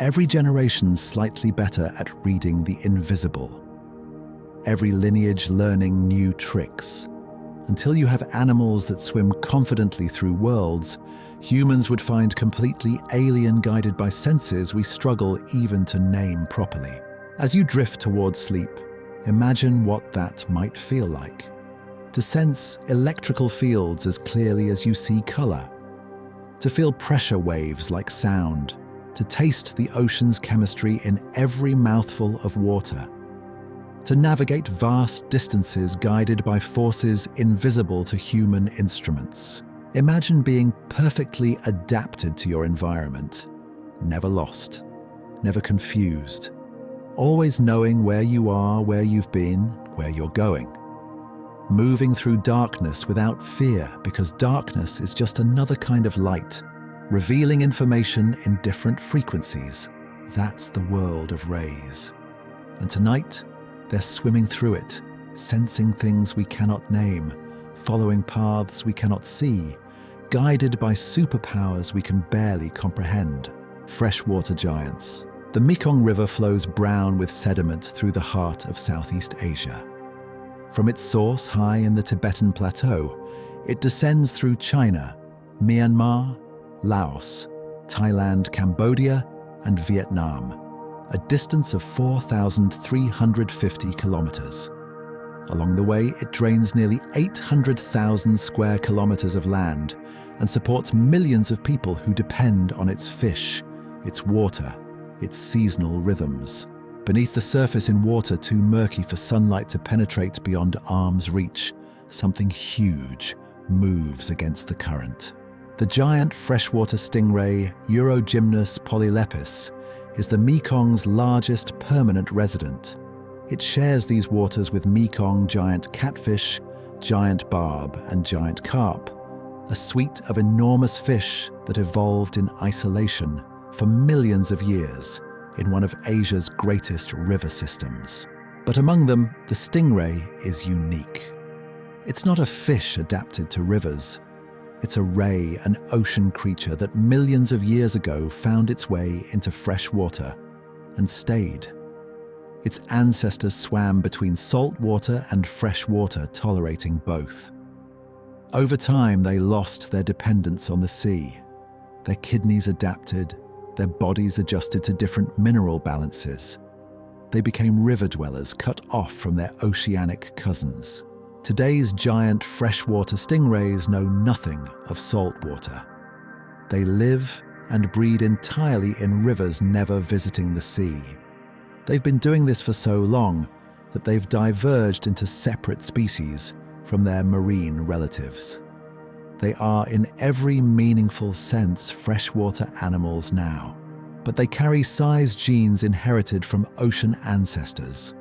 Every generation's slightly better at reading the invisible. Every lineage learning new tricks. Until you have animals that swim confidently through worlds, humans would find completely alien, guided by senses we struggle even to name properly. As you drift towards sleep, imagine what that might feel like. To sense electrical fields as clearly as you see color. To feel pressure waves like sound. To taste the ocean's chemistry in every mouthful of water. To navigate vast distances guided by forces invisible to human instruments. Imagine being perfectly adapted to your environment, never lost, never confused, always knowing where you are, where you've been, where you're going. Moving through darkness without fear, because darkness is just another kind of light, revealing information in different frequencies. That's the world of rays. And tonight, they're swimming through it, sensing things we cannot name, following paths we cannot see, guided by superpowers we can barely comprehend. Freshwater giants. The Mekong River flows brown with sediment through the heart of Southeast Asia. From its source high in the Tibetan Plateau, it descends through China, Myanmar, Laos, Thailand, Cambodia, and Vietnam, a distance of 4,350 kilometers. Along the way, it drains nearly 800,000 square kilometers of land and supports millions of people who depend on its fish, its water, its seasonal rhythms. Beneath the surface, in water too murky for sunlight to penetrate beyond arm's reach, something huge moves against the current. The giant freshwater stingray, Urogymnus polylepis, is the Mekong's largest permanent resident. It shares these waters with Mekong giant catfish, giant barb, and giant carp, a suite of enormous fish that evolved in isolation for millions of years in one of Asia's greatest river systems. But among them, the stingray is unique. It's not a fish adapted to rivers. It's a ray, an ocean creature that millions of years ago found its way into fresh water and stayed. Its ancestors swam between salt water and fresh water, tolerating both. Over time, they lost their dependence on the sea. Their kidneys adapted, their bodies adjusted to different mineral balances. They became river dwellers, cut off from their oceanic cousins. Today's giant freshwater stingrays know nothing of salt water. They live and breed entirely in rivers, never visiting the sea. They've been doing this for so long that they've diverged into separate species from their marine relatives. They are, in every meaningful sense, freshwater animals now, but they carry size genes inherited from ocean ancestors.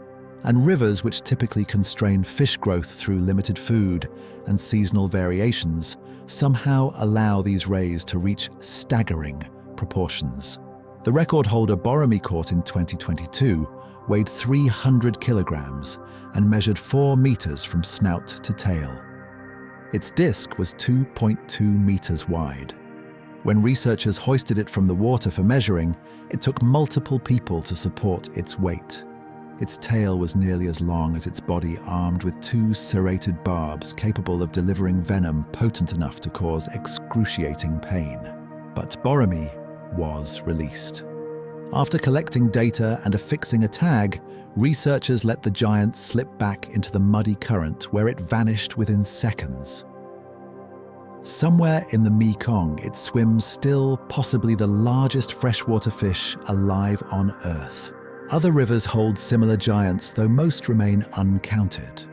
And rivers, which typically constrain fish growth through limited food and seasonal variations, somehow allow these rays to reach staggering proportions. The record holder Boromir, caught in 2022, weighed 300 kilograms and measured 4 meters from snout to tail. Its disc was 2.2 meters wide. When researchers hoisted it from the water for measuring, it took multiple people to support its weight. Its tail was nearly as long as its body, armed with 2 serrated barbs capable of delivering venom potent enough to cause excruciating pain. But Boromir was released. After collecting data and affixing a tag, researchers let the giant slip back into the muddy current, where it vanished within seconds. Somewhere in the Mekong, it swims, still possibly the largest freshwater fish alive on Earth. Other rivers hold similar giants, though most remain uncounted.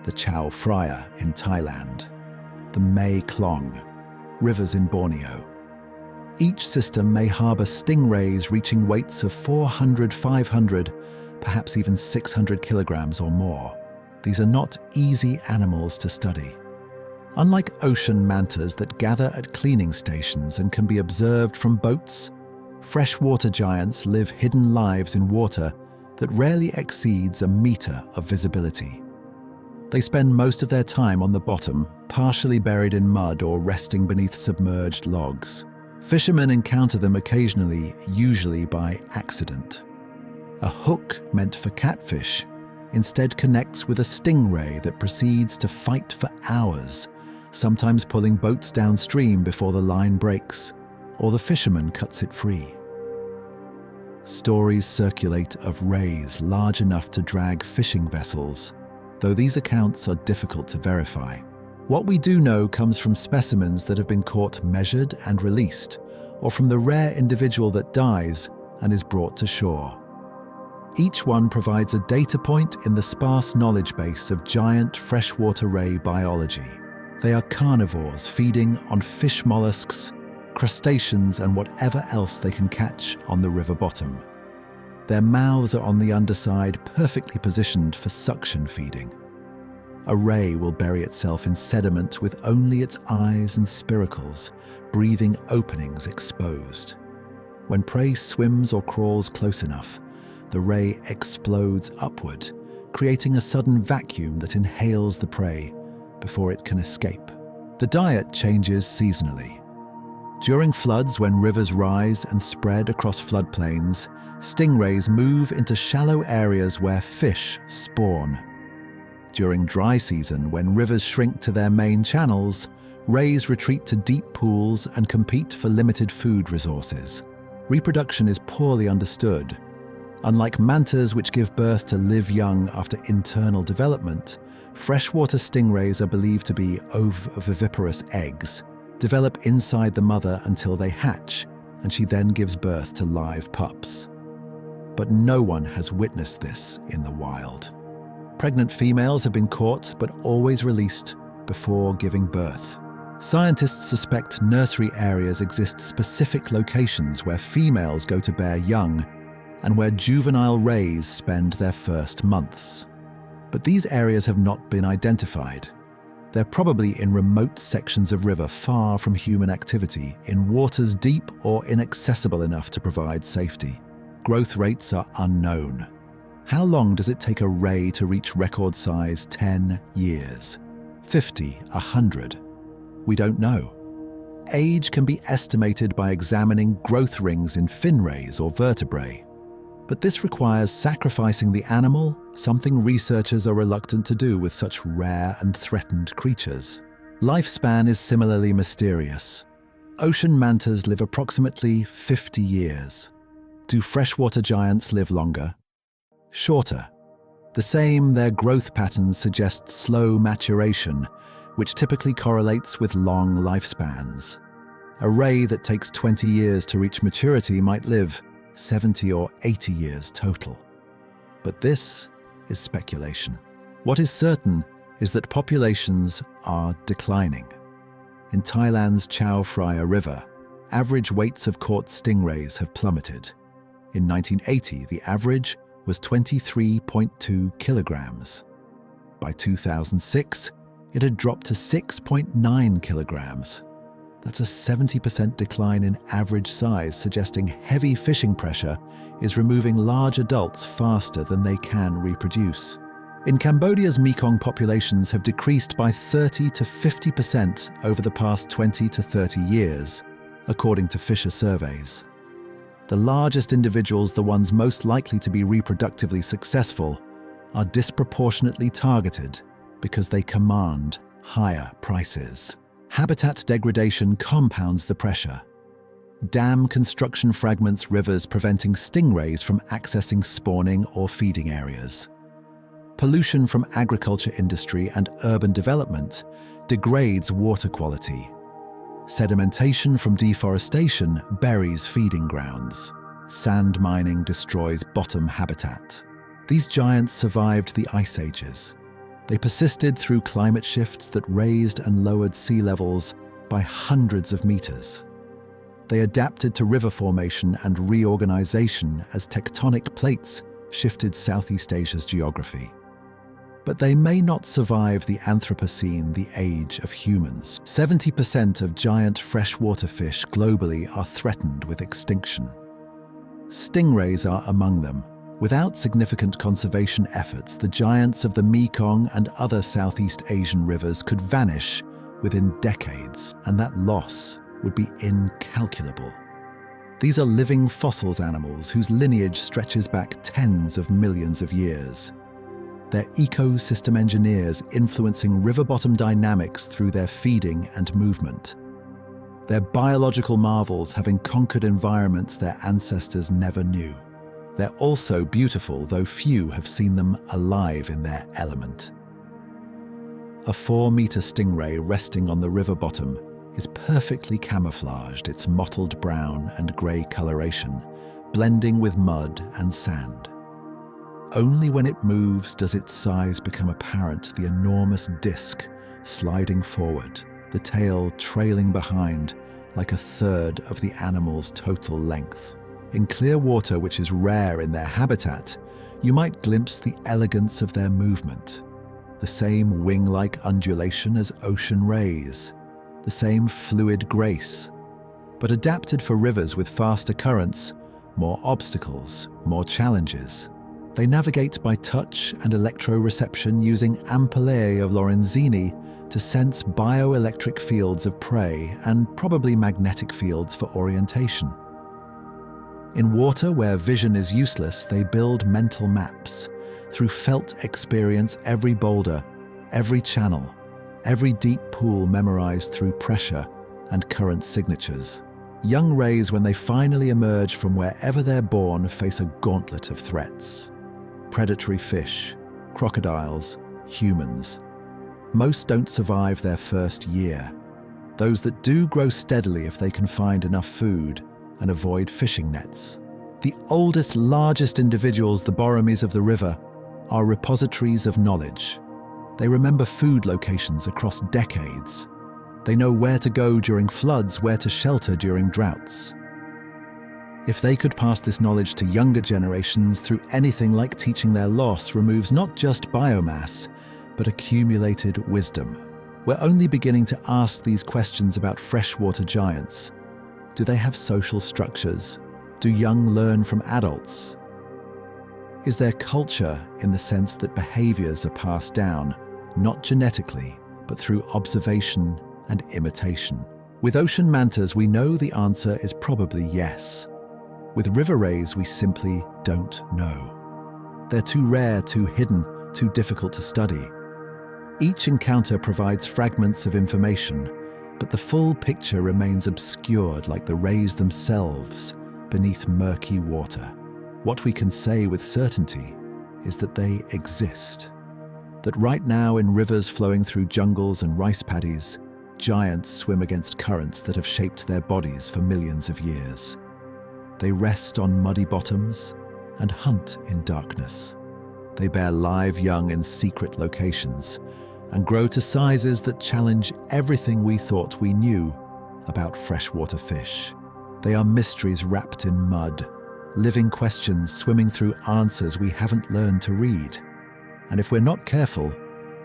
The Chao Phraya in Thailand, the Mae Klong, rivers in Borneo. Each system may harbor stingrays reaching weights of 400, 500, perhaps even 600 kilograms or more. These are not easy animals to study. Unlike ocean mantas that gather at cleaning stations and can be observed from boats, freshwater giants live hidden lives in water that rarely exceeds a meter of visibility. They spend most of their time on the bottom, partially buried in mud or resting beneath submerged logs. Fishermen encounter them occasionally, usually by accident. A hook meant for catfish instead connects with a stingray that proceeds to fight for hours, sometimes pulling boats downstream before the line breaks, or the fisherman cuts it free. Stories circulate of rays large enough to drag fishing vessels, though these accounts are difficult to verify. What we do know comes from specimens that have been caught, measured, and released, or from the rare individual that dies and is brought to shore. Each one provides a data point in the sparse knowledge base of giant freshwater ray biology. They are carnivores, feeding on fish mollusks, crustaceans, and whatever else they can catch on the river bottom. Their mouths are on the underside, perfectly positioned for suction feeding. A ray will bury itself in sediment with only its eyes and spiracles, breathing openings exposed. When prey swims or crawls close enough, the ray explodes upward, creating a sudden vacuum that inhales the prey before it can escape. The diet changes seasonally. During floods, when rivers rise and spread across floodplains, stingrays move into shallow areas where fish spawn. During dry season, when rivers shrink to their main channels, rays retreat to deep pools and compete for limited food resources. Reproduction is poorly understood. Unlike mantas, which give birth to live young after internal development, freshwater stingrays are believed to be oviviparous eggs, develop inside the mother until they hatch, and she then gives birth to live pups. But no one has witnessed this in the wild. Pregnant females have been caught but always released before giving birth. Scientists suspect nursery areas exist specific locations where females go to bear young and where juvenile rays spend their first months. But these areas have not been identified. They're probably in remote sections of river far from human activity, in waters deep or inaccessible enough to provide safety. Growth rates are unknown. How long does it take a ray to reach record size? 10 years? 50? 100? We don't know. Age can be estimated by examining growth rings in fin rays or vertebrae. But this requires sacrificing the animal, something researchers are reluctant to do with such rare and threatened creatures. Lifespan is similarly mysterious. Ocean mantas live approximately 50 years. Do freshwater giants live longer? Shorter. The same, their growth patterns suggest slow maturation, which typically correlates with long lifespans. A ray that takes 20 years to reach maturity might live 70 or 80 years total. But this is speculation. What is certain is that populations are declining. In Thailand's Chao Phraya River, average weights of caught stingrays have plummeted. In 1980, the average was 23.2 kilograms. By 2006, it had dropped to 6.9 kilograms. That's a 70% decline in average size, suggesting heavy fishing pressure is removing large adults faster than they can reproduce. In Cambodia's Mekong, populations have decreased by 30 to 50% over the past 20 to 30 years, according to fisher surveys. The largest individuals, the ones most likely to be reproductively successful, are disproportionately targeted because they command higher prices. Habitat degradation compounds the pressure. Dam construction fragments rivers, preventing stingrays from accessing spawning or feeding areas. Pollution from agriculture industry and urban development degrades water quality. Sedimentation from deforestation buries feeding grounds. Sand mining destroys bottom habitat. These giants survived the ice ages. They persisted through climate shifts that raised and lowered sea levels by hundreds of meters. They adapted to river formation and reorganization as tectonic plates shifted Southeast Asia's geography. But they may not survive the Anthropocene, the age of humans. 70% of giant freshwater fish globally are threatened with extinction. Stingrays are among them. Without significant conservation efforts, the giants of the Mekong and other Southeast Asian rivers could vanish within decades, and that loss would be incalculable. These are living fossils, animals whose lineage stretches back tens of millions of years. They're ecosystem engineers influencing river bottom dynamics through their feeding and movement. They're biological marvels, having conquered environments their ancestors never knew. They're also beautiful, though few have seen them alive in their element. A 4-meter stingray resting on the river bottom is perfectly camouflaged, its mottled brown and grey coloration, blending with mud and sand. Only when it moves does its size become apparent, the enormous disc sliding forward, the tail trailing behind like a third of the animal's total length. In clear water, which is rare in their habitat, you might glimpse the elegance of their movement. The same wing-like undulation as ocean rays, the same fluid grace, but adapted for rivers with faster currents, more obstacles, more challenges. They navigate by touch and electroreception, using ampullae of Lorenzini to sense bioelectric fields of prey and probably magnetic fields for orientation. In water where vision is useless, they build mental maps, through felt experience, every boulder, every channel, every deep pool memorized through pressure and current signatures. Young rays, when they finally emerge from wherever they're born, face a gauntlet of threats. Predatory fish, crocodiles, humans. Most don't survive their first year. Those that do grow steadily if they can find enough food and avoid fishing nets. The oldest, largest individuals, the boromies of the river, are repositories of knowledge. They remember food locations across decades. They know where to go during floods, where to shelter during droughts. If they could pass this knowledge to younger generations through anything like teaching, their loss removes not just biomass, but accumulated wisdom. We're only beginning to ask these questions about freshwater giants. Do they have social structures? Do young learn from adults? Is there culture in the sense that behaviors are passed down, not genetically, but through observation and imitation? With ocean mantas, we know the answer is probably yes. With river rays, we simply don't know. They're too rare, too hidden, too difficult to study. Each encounter provides fragments of information, but the full picture remains obscured like the rays themselves beneath murky water. What we can say with certainty is that they exist. That right now, in rivers flowing through jungles and rice paddies, giants swim against currents that have shaped their bodies for millions of years. They rest on muddy bottoms and hunt in darkness. They bear live young in secret locations and grow to sizes that challenge everything we thought we knew about freshwater fish. They are mysteries wrapped in mud, living questions swimming through answers we haven't learned to read. And if we're not careful,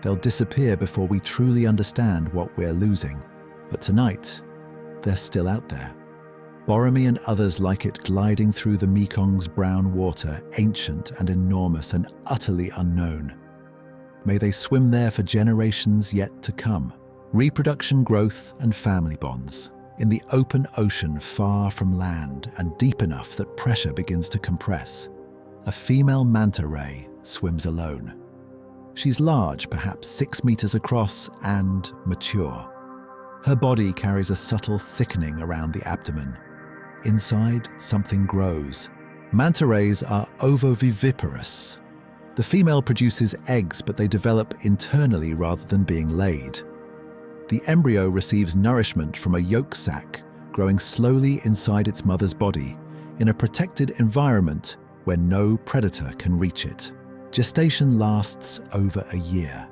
they'll disappear before we truly understand what we're losing. But tonight, they're still out there. Boromir and others like it gliding through the Mekong's brown water, ancient and enormous and utterly unknown. May they swim there for generations yet to come. Reproduction, growth, and family bonds. In the open ocean far from land and deep enough that pressure begins to compress, a female manta ray swims alone. She's large, perhaps 6 meters across, and mature. Her body carries a subtle thickening around the abdomen. Inside, something grows. Manta rays are ovoviviparous. The female produces eggs, but they develop internally rather than being laid. The embryo receives nourishment from a yolk sac growing slowly inside its mother's body in a protected environment where no predator can reach it. Gestation lasts over a year,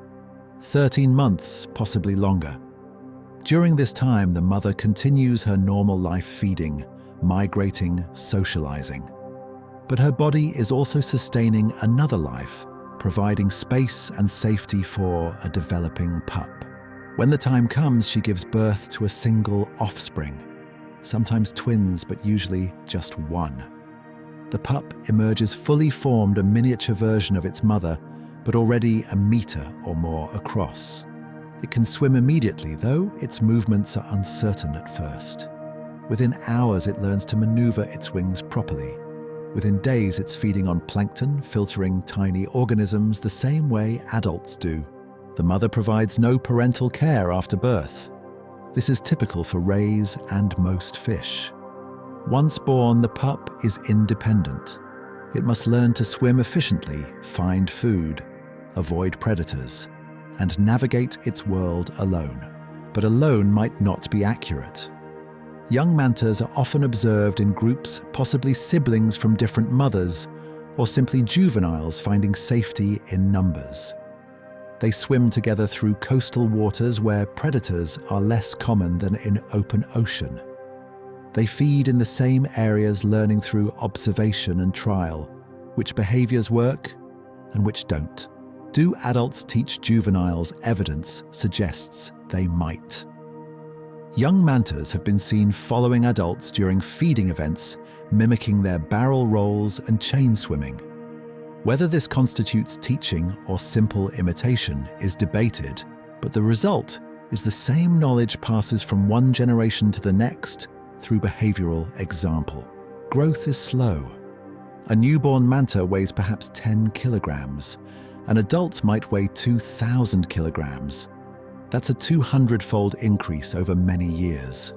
13 months, possibly longer. During this time, the mother continues her normal life, feeding, migrating, socializing. But her body is also sustaining another life, providing space and safety for a developing pup. When the time comes, she gives birth to a single offspring, sometimes twins, but usually just one. The pup emerges fully formed, a miniature version of its mother, but already a meter or more across. It can swim immediately, though its movements are uncertain at first. Within hours, it learns to maneuver its wings properly. Within days, it's feeding on plankton, filtering tiny organisms the same way adults do. The mother provides no parental care after birth. This is typical for rays and most fish. Once born, the pup is independent. It must learn to swim efficiently, find food, avoid predators, and navigate its world alone. But alone might not be accurate. Young mantas are often observed in groups, possibly siblings from different mothers, or simply juveniles finding safety in numbers. They swim together through coastal waters where predators are less common than in open ocean. They feed in the same areas, learning through observation and trial, which behaviors work and which don't. Do adults teach juveniles? Evidence suggests they might. Young mantas have been seen following adults during feeding events, mimicking their barrel rolls and chain swimming. Whether this constitutes teaching or simple imitation is debated, but the result is the same knowledge passes from one generation to the next through behavioral example. Growth is slow. A newborn manta weighs perhaps 10 kilograms. An adult might weigh 2,000 kilograms. That's a 200-fold increase over many years.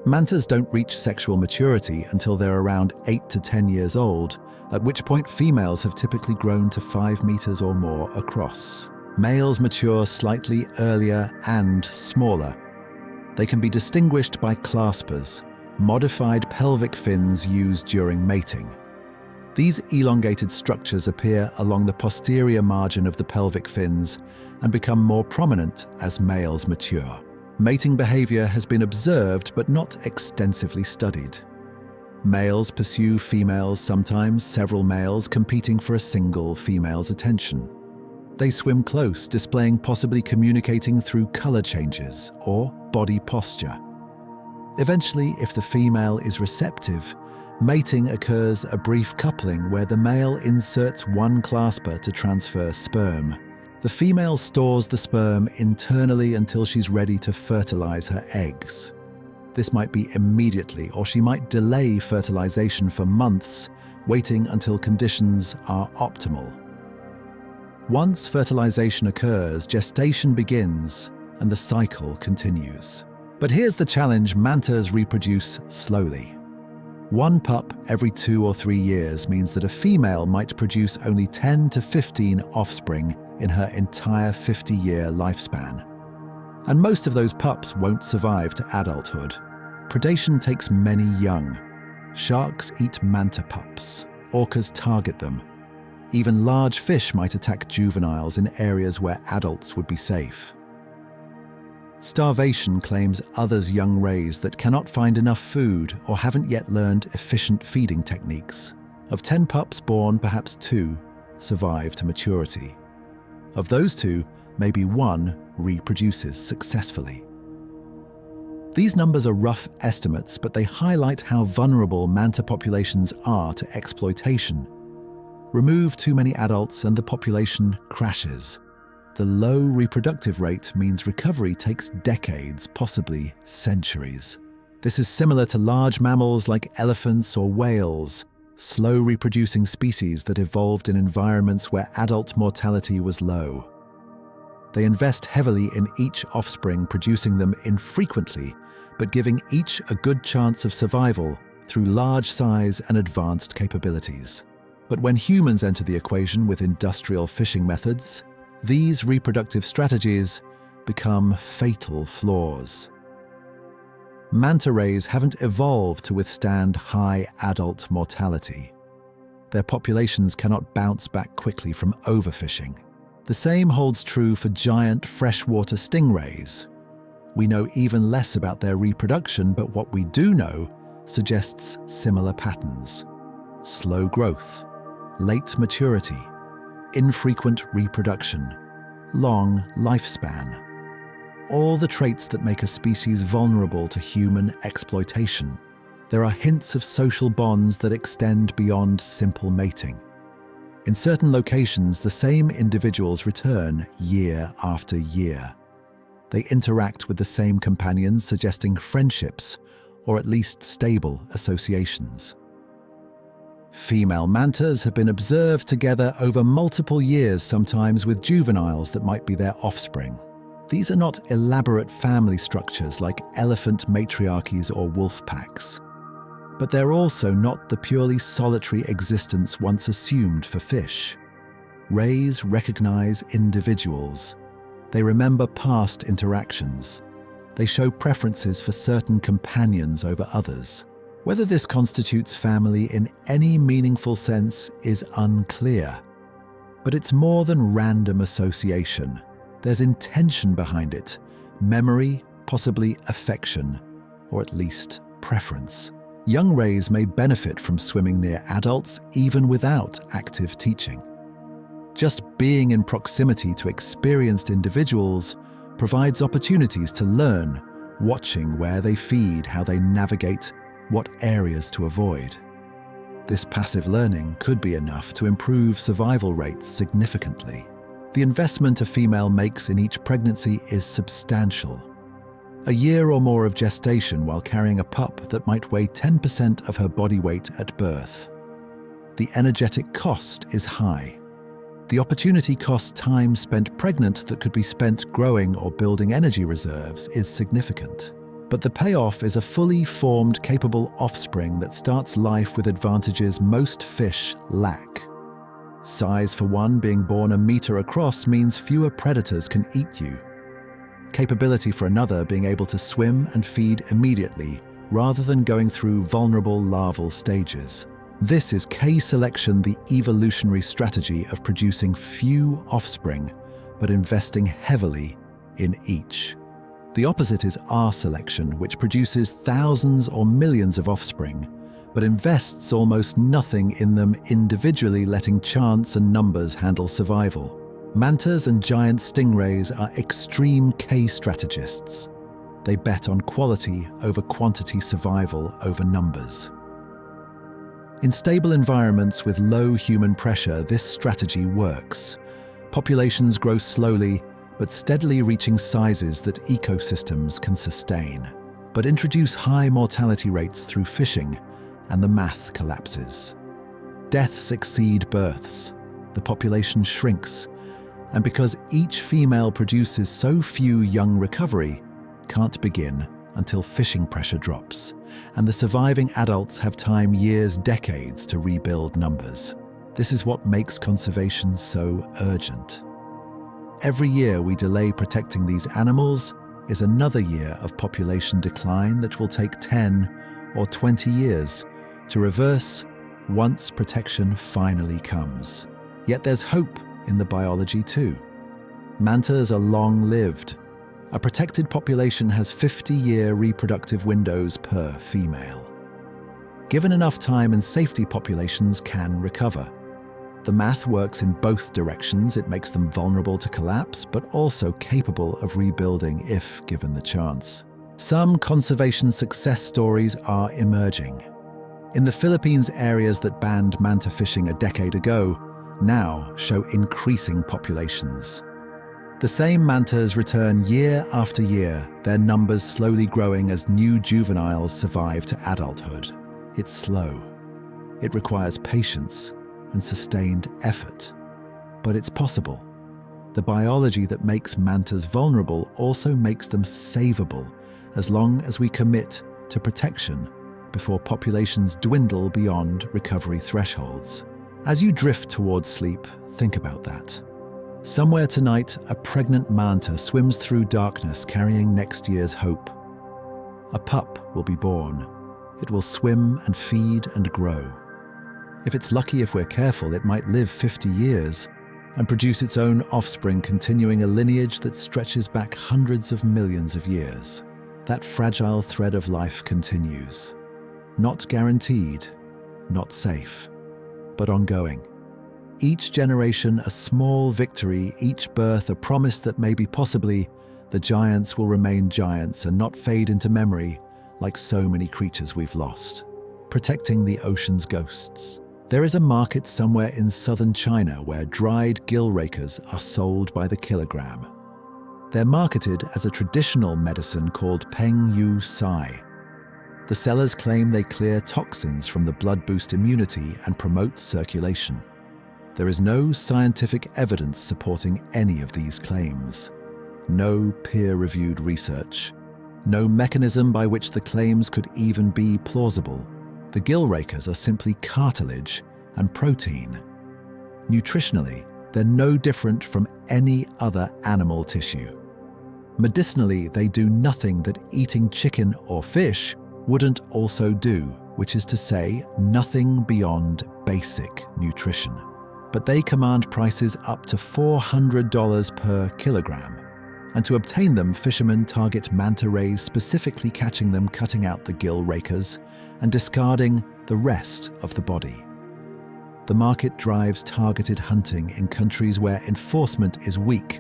Mantas don't reach sexual maturity until they're around 8 to 10 years old, at which point females have typically grown to 5 meters or more across. Males mature slightly earlier and smaller. They can be distinguished by claspers, modified pelvic fins used during mating. These elongated structures appear along the posterior margin of the pelvic fins and become more prominent as males mature. Mating behavior has been observed but not extensively studied. Males pursue females, sometimes several males competing for a single female's attention. They swim close, displaying possibly communicating through color changes or body posture. Eventually, if the female is receptive, mating occurs a brief coupling where the male inserts one clasper to transfer sperm. The female stores the sperm internally until she's ready to fertilize her eggs. This might be immediately, or she might delay fertilization for months, waiting until conditions are optimal. Once fertilization occurs, gestation begins and the cycle continues. But here's the challenge: mantas reproduce slowly. One pup every 2 or 3 years means that a female might produce only 10 to 15 offspring in her entire 50-year lifespan. And most of those pups won't survive to adulthood. Predation takes many young. Sharks eat manta pups. Orcas target them. Even large fish might attack juveniles in areas where adults would be safe. Starvation claims others young rays that cannot find enough food or haven't yet learned efficient feeding techniques. Of 10 pups born, perhaps 2 survive to maturity. Of those 2, maybe 1 reproduces successfully. These numbers are rough estimates, but they highlight how vulnerable manta populations are to exploitation. Remove too many adults and the population crashes. The low reproductive rate means recovery takes decades, possibly centuries. This is similar to large mammals like elephants or whales, slow reproducing species that evolved in environments where adult mortality was low. They invest heavily in each offspring, producing them infrequently, but giving each a good chance of survival through large size and advanced capabilities. But when humans enter the equation with industrial fishing methods, these reproductive strategies become fatal flaws. Manta rays haven't evolved to withstand high adult mortality. Their populations cannot bounce back quickly from overfishing. The same holds true for giant freshwater stingrays. We know even less about their reproduction, but what we do know suggests similar patterns: slow growth, late maturity, infrequent reproduction, long lifespan. All the traits that make a species vulnerable to human exploitation. There are hints of social bonds that extend beyond simple mating. In certain locations, the same individuals return year after year. They interact with the same companions, suggesting friendships, or at least stable associations. Female mantas have been observed together over multiple years, sometimes with juveniles that might be their offspring. These are not elaborate family structures like elephant matriarchies or wolf packs. But they're also not the purely solitary existence once assumed for fish. Rays recognize individuals. They remember past interactions. They show preferences for certain companions over others. Whether this constitutes family in any meaningful sense is unclear. But it's more than random association. There's intention behind it, memory, possibly affection, or at least preference. Young rays may benefit from swimming near adults even without active teaching. Just being in proximity to experienced individuals provides opportunities to learn, watching where they feed, how they navigate, what areas to avoid. This passive learning could be enough to improve survival rates significantly. The investment a female makes in each pregnancy is substantial. A year or more of gestation while carrying a pup that might weigh 10% of her body weight at birth. the energetic cost is high. The opportunity cost time spent pregnant that could be spent growing or building energy reserves is significant. But the payoff is a fully formed, capable offspring that starts life with advantages most fish lack. Size for one being born a meter across means fewer predators can eat you. Capability for another being able to swim and feed immediately rather than going through vulnerable larval stages. This is K-selection, the evolutionary strategy of producing few offspring but investing heavily in each. The opposite is R-selection, which produces thousands or millions of offspring but invests almost nothing in them individually, letting chance and numbers handle survival. Mantas and giant stingrays are extreme K strategists. They bet on quality over quantity, survival over numbers. In stable environments with low human pressure, this strategy works. Populations grow slowly, but steadily reaching sizes that ecosystems can sustain. But introduce high mortality rates through fishing, and the math collapses. Deaths exceed births. The population shrinks. And because each female produces so few young, recovery can't begin until fishing pressure drops, and the surviving adults have time, years, decades to rebuild numbers. This is what makes conservation so urgent. Every year we delay protecting these animals is another year of population decline that will take 10 or 20 years to reverse once protection finally comes. Yet there's hope in the biology too. Mantas are long-lived. A protected population has 50-year reproductive windows per female. Given enough time and safety, populations can recover. The math works in both directions. It makes them vulnerable to collapse, but also capable of rebuilding if given the chance. Some conservation success stories are emerging. In the Philippines, areas that banned manta fishing a decade ago now show increasing populations. The same mantas return year after year, their numbers slowly growing as new juveniles survive to adulthood. It's slow. It requires patience and sustained effort. But it's possible. The biology that makes mantas vulnerable also makes them savable, as long as we commit to protection before populations dwindle beyond recovery thresholds. As you drift towards sleep, think about that. Somewhere tonight, a pregnant manta swims through darkness carrying next year's hope. A pup will be born. It will swim and feed and grow. If it's lucky, if we're careful, it might live 50 years and produce its own offspring, continuing a lineage that stretches back hundreds of millions of years. That fragile thread of life continues. Not guaranteed, not safe, but ongoing. Each generation a small victory, each birth a promise that maybe possibly the giants will remain giants and not fade into memory like so many creatures we've lost. Protecting the ocean's ghosts. There is a market somewhere in southern China where dried gill rakers are sold by the kilogram. They're marketed as a traditional medicine called Peng Yu Sai. The sellers claim they clear toxins from the blood, boost immunity, and promote circulation. There is no scientific evidence supporting any of these claims. No peer-reviewed research. No mechanism by which the claims could even be plausible. The gill rakers are simply cartilage and protein. Nutritionally, they're no different from any other animal tissue. Medicinally, they do nothing that eating chicken or fish wouldn't also do, which is to say, nothing beyond basic nutrition. But they command prices up to $400 per kilogram. And to obtain them, fishermen target manta rays, specifically catching them, cutting out the gill rakers, and discarding the rest of the body. The market drives targeted hunting in countries where enforcement is weak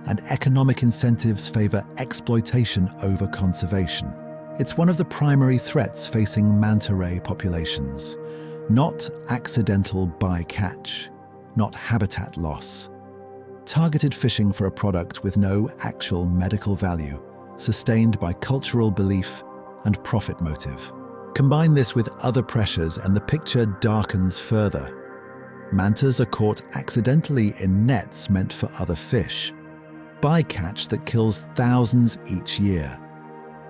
and economic incentives favor exploitation over conservation. It's one of the primary threats facing manta ray populations, not accidental bycatch, not habitat loss. Targeted fishing for a product with no actual medical value, sustained by cultural belief and profit motive. Combine this with other pressures and the picture darkens further. Mantas are caught accidentally in nets meant for other fish, bycatch that kills thousands each year.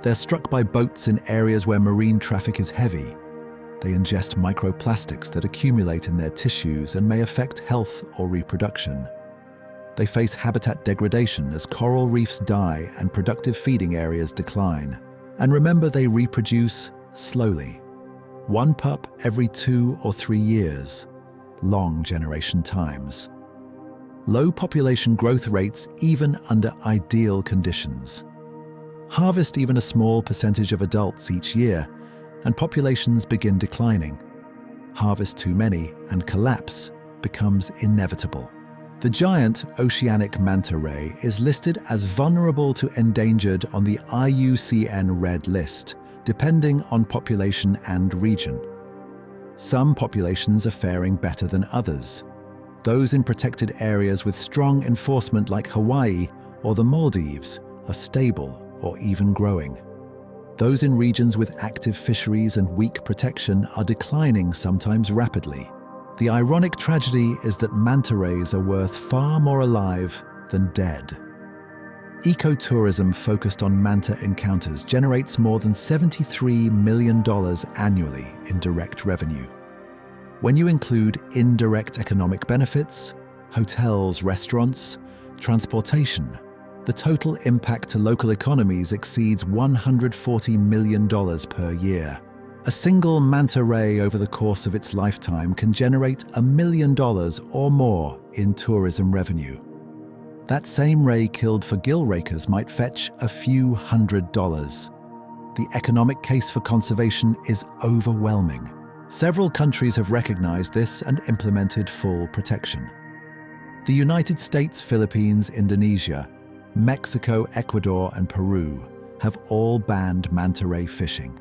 They're struck by boats in areas where marine traffic is heavy. They ingest microplastics that accumulate in their tissues and may affect health or reproduction. They face habitat degradation as coral reefs die and productive feeding areas decline. And remember, they reproduce slowly. One pup every 2 or 3 years. Long generation times. Low population growth rates even under ideal conditions. Harvest even a small percentage of adults each year, and populations begin declining. Harvest too many, and collapse becomes inevitable. The giant oceanic manta ray is listed as vulnerable to endangered on the IUCN Red List, depending on population and region. Some populations are faring better than others. Those in protected areas with strong enforcement like Hawaii or the Maldives are stable or even growing. Those in regions with active fisheries and weak protection are declining, sometimes rapidly. The ironic tragedy is that manta rays are worth far more alive than dead. Ecotourism focused on manta encounters generates more than $73 million annually in direct revenue. When you include indirect economic benefits, hotels, restaurants, transportation, the total impact to local economies exceeds $140 million per year. A single manta ray over the course of its lifetime can generate $1 million or more in tourism revenue. That same ray killed for gill rakers might fetch a few $100s. The economic case for conservation is overwhelming. Several countries have recognized this and implemented full protection. The United States, Philippines, Indonesia, Mexico, Ecuador, and Peru have all banned manta ray fishing.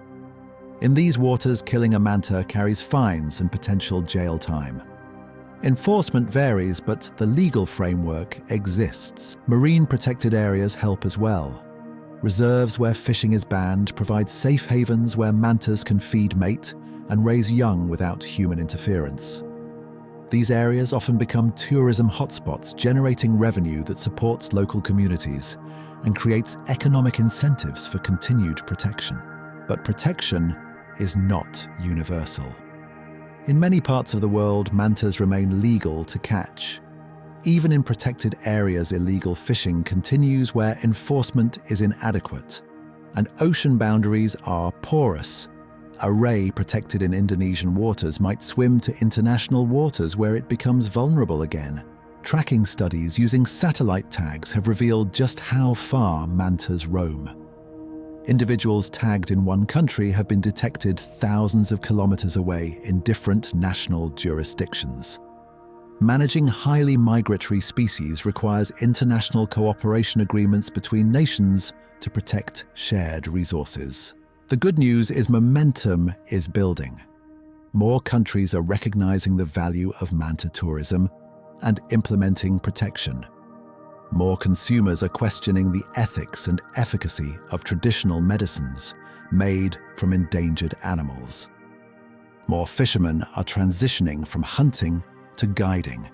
In these waters, killing a manta carries fines and potential jail time. Enforcement varies, but the legal framework exists. Marine protected areas help as well. Reserves where fishing is banned provide safe havens where mantas can feed, mate, and raise young without human interference. These areas often become tourism hotspots, generating revenue that supports local communities and creates economic incentives for continued protection. But protection is not universal. In many parts of the world, mantas remain legal to catch. Even in protected areas, illegal fishing continues where enforcement is inadequate, and ocean boundaries are porous. A ray protected in Indonesian waters might swim to international waters where it becomes vulnerable again. Tracking studies using satellite tags have revealed just how far mantas roam. Individuals tagged in one country have been detected thousands of kilometers away in different national jurisdictions. Managing highly migratory species requires international cooperation agreements between nations to protect shared resources. The good news is momentum is building. More countries are recognizing the value of manta tourism and implementing protection. More consumers are questioning the ethics and efficacy of traditional medicines made from endangered animals. More fishermen are transitioning from hunting to guiding,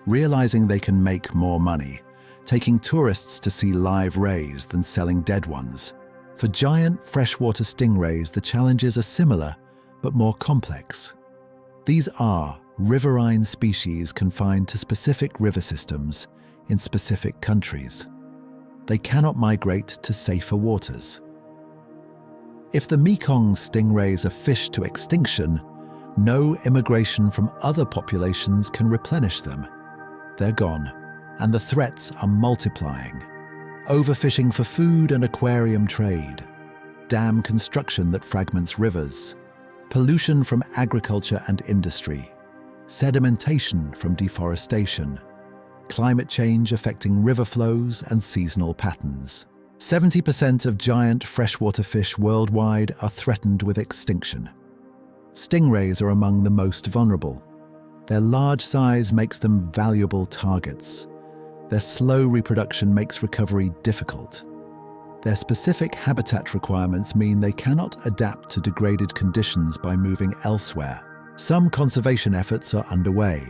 realizing they can make more money, taking tourists to see live rays than selling dead ones. For giant freshwater stingrays, the challenges are similar but more complex. These are riverine species confined to specific river systems in specific countries. They cannot migrate to safer waters. If the Mekong stingrays are fished to extinction, no immigration from other populations can replenish them. They're gone, and the threats are multiplying. Overfishing for food and aquarium trade, dam construction that fragments rivers, pollution from agriculture and industry, sedimentation from deforestation, climate change affecting river flows and seasonal patterns. 70% of giant freshwater fish worldwide are threatened with extinction. Stingrays are among the most vulnerable. Their large size makes them valuable targets. Their slow reproduction makes recovery difficult. Their specific habitat requirements mean they cannot adapt to degraded conditions by moving elsewhere. Some conservation efforts are underway.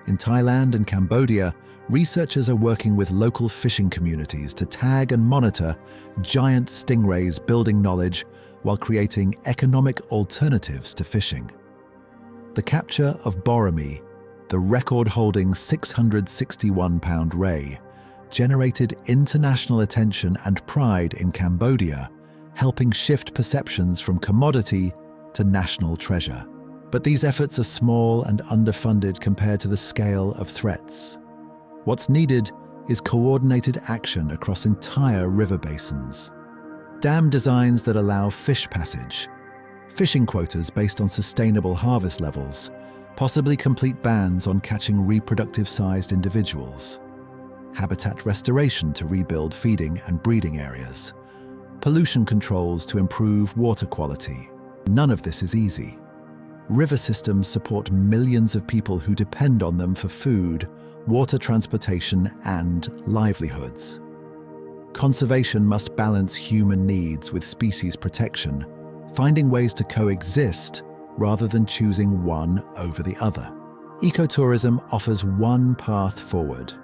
In Thailand and Cambodia, researchers are working with local fishing communities to tag and monitor giant stingrays, building knowledge while creating economic alternatives to fishing. The capture of Boromee, the record-holding 661-pound ray, generated international attention and pride in Cambodia, helping shift perceptions from commodity to national treasure. But these efforts are small and underfunded compared to the scale of threats. What's needed is coordinated action across entire river basins. Dam designs that allow fish passage, fishing quotas based on sustainable harvest levels, possibly complete bans on catching reproductive-sized individuals, habitat restoration to rebuild feeding and breeding areas, pollution controls to improve water quality. None of this is easy. River systems support millions of people who depend on them for food, water transportation, and livelihoods. Conservation must balance human needs with species protection, finding ways to coexist rather than choosing one over the other. Ecotourism offers one path forward.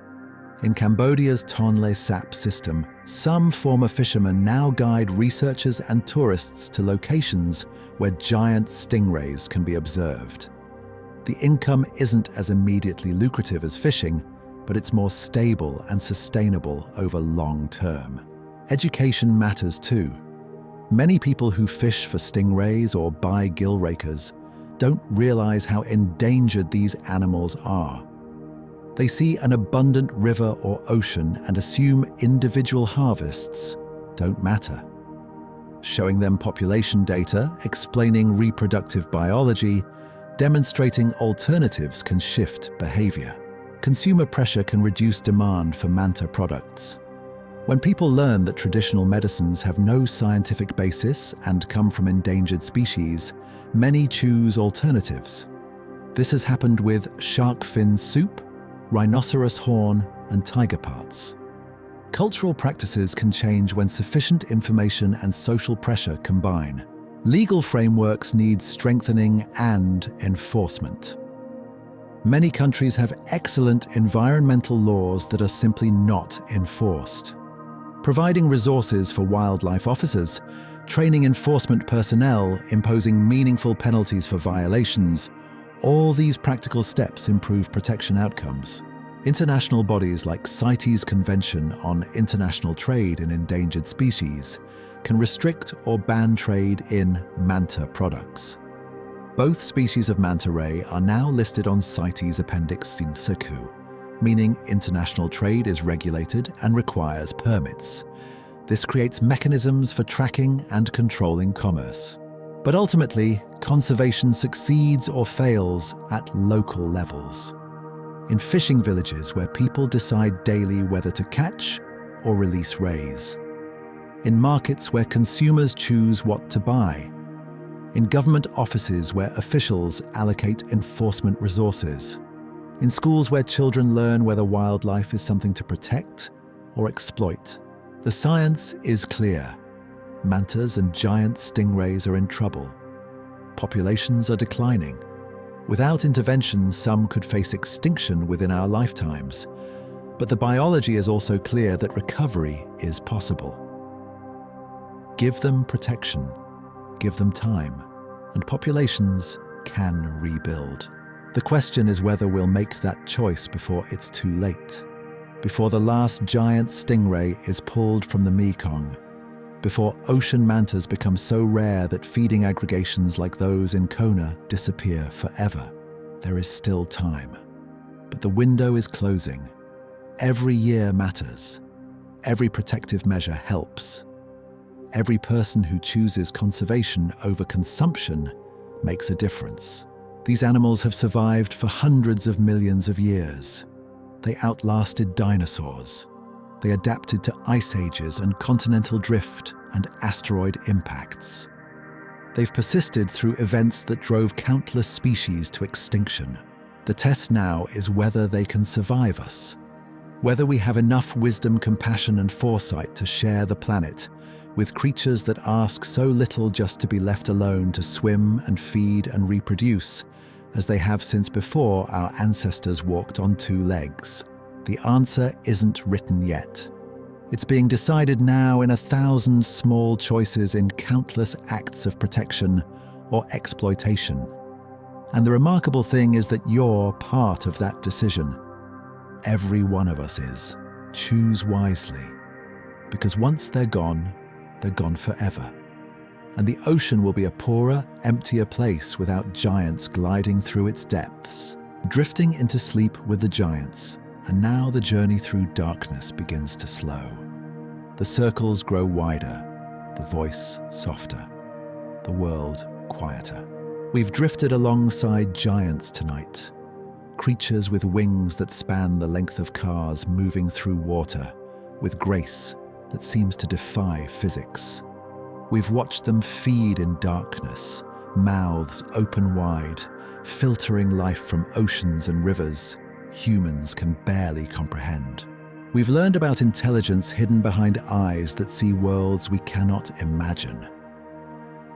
In Cambodia's Tonle Sap system, some former fishermen now guide researchers and tourists to locations where giant stingrays can be observed. The income isn't as immediately lucrative as fishing, but it's more stable and sustainable over long term. Education matters too. Many people who fish for stingrays or buy gill rakers don't realize how endangered these animals are. They see an abundant river or ocean and assume individual harvests don't matter. Showing them population data, explaining reproductive biology, demonstrating alternatives can shift behavior. Consumer pressure can reduce demand for Manta products. When people learn that traditional medicines have no scientific basis and come from endangered species, many choose alternatives. This has happened with shark fin soup, rhinoceros horn, and tiger parts. Cultural practices can change when sufficient information and social pressure combine. Legal frameworks need strengthening and enforcement. Many countries have excellent environmental laws that are simply not enforced. Providing resources for wildlife officers, training enforcement personnel, imposing meaningful penalties for violations, all these practical steps improve protection outcomes. International bodies like CITES Convention on International Trade in Endangered Species can restrict or ban trade in Manta products. Both species of manta ray are now listed on CITES Appendix Sinsaku, meaning international trade is regulated and requires permits. This creates mechanisms for tracking and controlling commerce. But ultimately, conservation succeeds or fails at local levels. In fishing villages where people decide daily whether to catch or release rays. In markets where consumers choose what to buy. In government offices where officials allocate enforcement resources. In schools where children learn whether wildlife is something to protect or exploit. The science is clear. Mantas and giant stingrays are in trouble. Populations are declining. Without intervention, some could face extinction within our lifetimes. But the biology is also clear that recovery is possible. Give them protection, give them time, and populations can rebuild. The question is whether we'll make that choice before it's too late. Before the last giant stingray is pulled from the Mekong. Before ocean mantas become so rare that feeding aggregations like those in Kona disappear forever. There is still time. But the window is closing. Every year matters. Every protective measure helps. Every person who chooses conservation over consumption makes a difference. These animals have survived for hundreds of millions of years. They outlasted dinosaurs. They adapted to ice ages and continental drift and asteroid impacts. They've persisted through events that drove countless species to extinction. The test now is whether they can survive us. Whether we have enough wisdom, compassion, and foresight to share the planet with creatures that ask so little just to be left alone to swim and feed and reproduce as they have since before our ancestors walked on two legs. The answer isn't written yet. It's being decided now in 1,000 small choices in countless acts of protection or exploitation. And the remarkable thing is that you're part of that decision. Every one of us is. Choose wisely. Because once they're gone forever. And the ocean will be a poorer, emptier place without giants gliding through its depths. Drifting into sleep with the giants, and now the journey through darkness begins to slow. The circles grow wider, the voice softer, the world quieter. We've drifted alongside giants tonight, creatures with wings that span the length of cars moving through water, with grace that seems to defy physics. We've watched them feed in darkness, mouths open wide, filtering life from oceans and rivers humans can barely comprehend. We've learned about intelligence hidden behind eyes that see worlds we cannot imagine.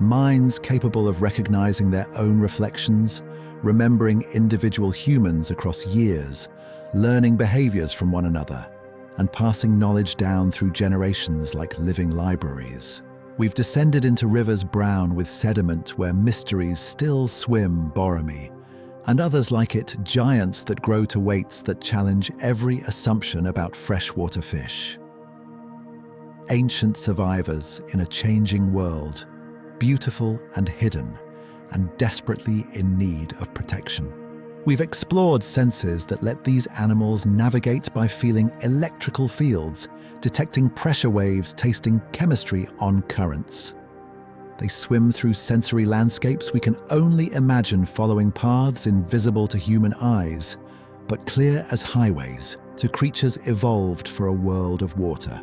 Minds capable of recognizing their own reflections, remembering individual humans across years, learning behaviors from one another, and passing knowledge down through generations like living libraries. We've descended into rivers brown with sediment where mysteries still swim boromy, and others like it, giants that grow to weights that challenge every assumption about freshwater fish. Ancient survivors in a changing world, beautiful and hidden, and desperately in need of protection. We've explored senses that let these animals navigate by feeling electrical fields, detecting pressure waves, tasting chemistry on currents. They swim through sensory landscapes we can only imagine, following paths invisible to human eyes, but clear as highways to creatures evolved for a world of water.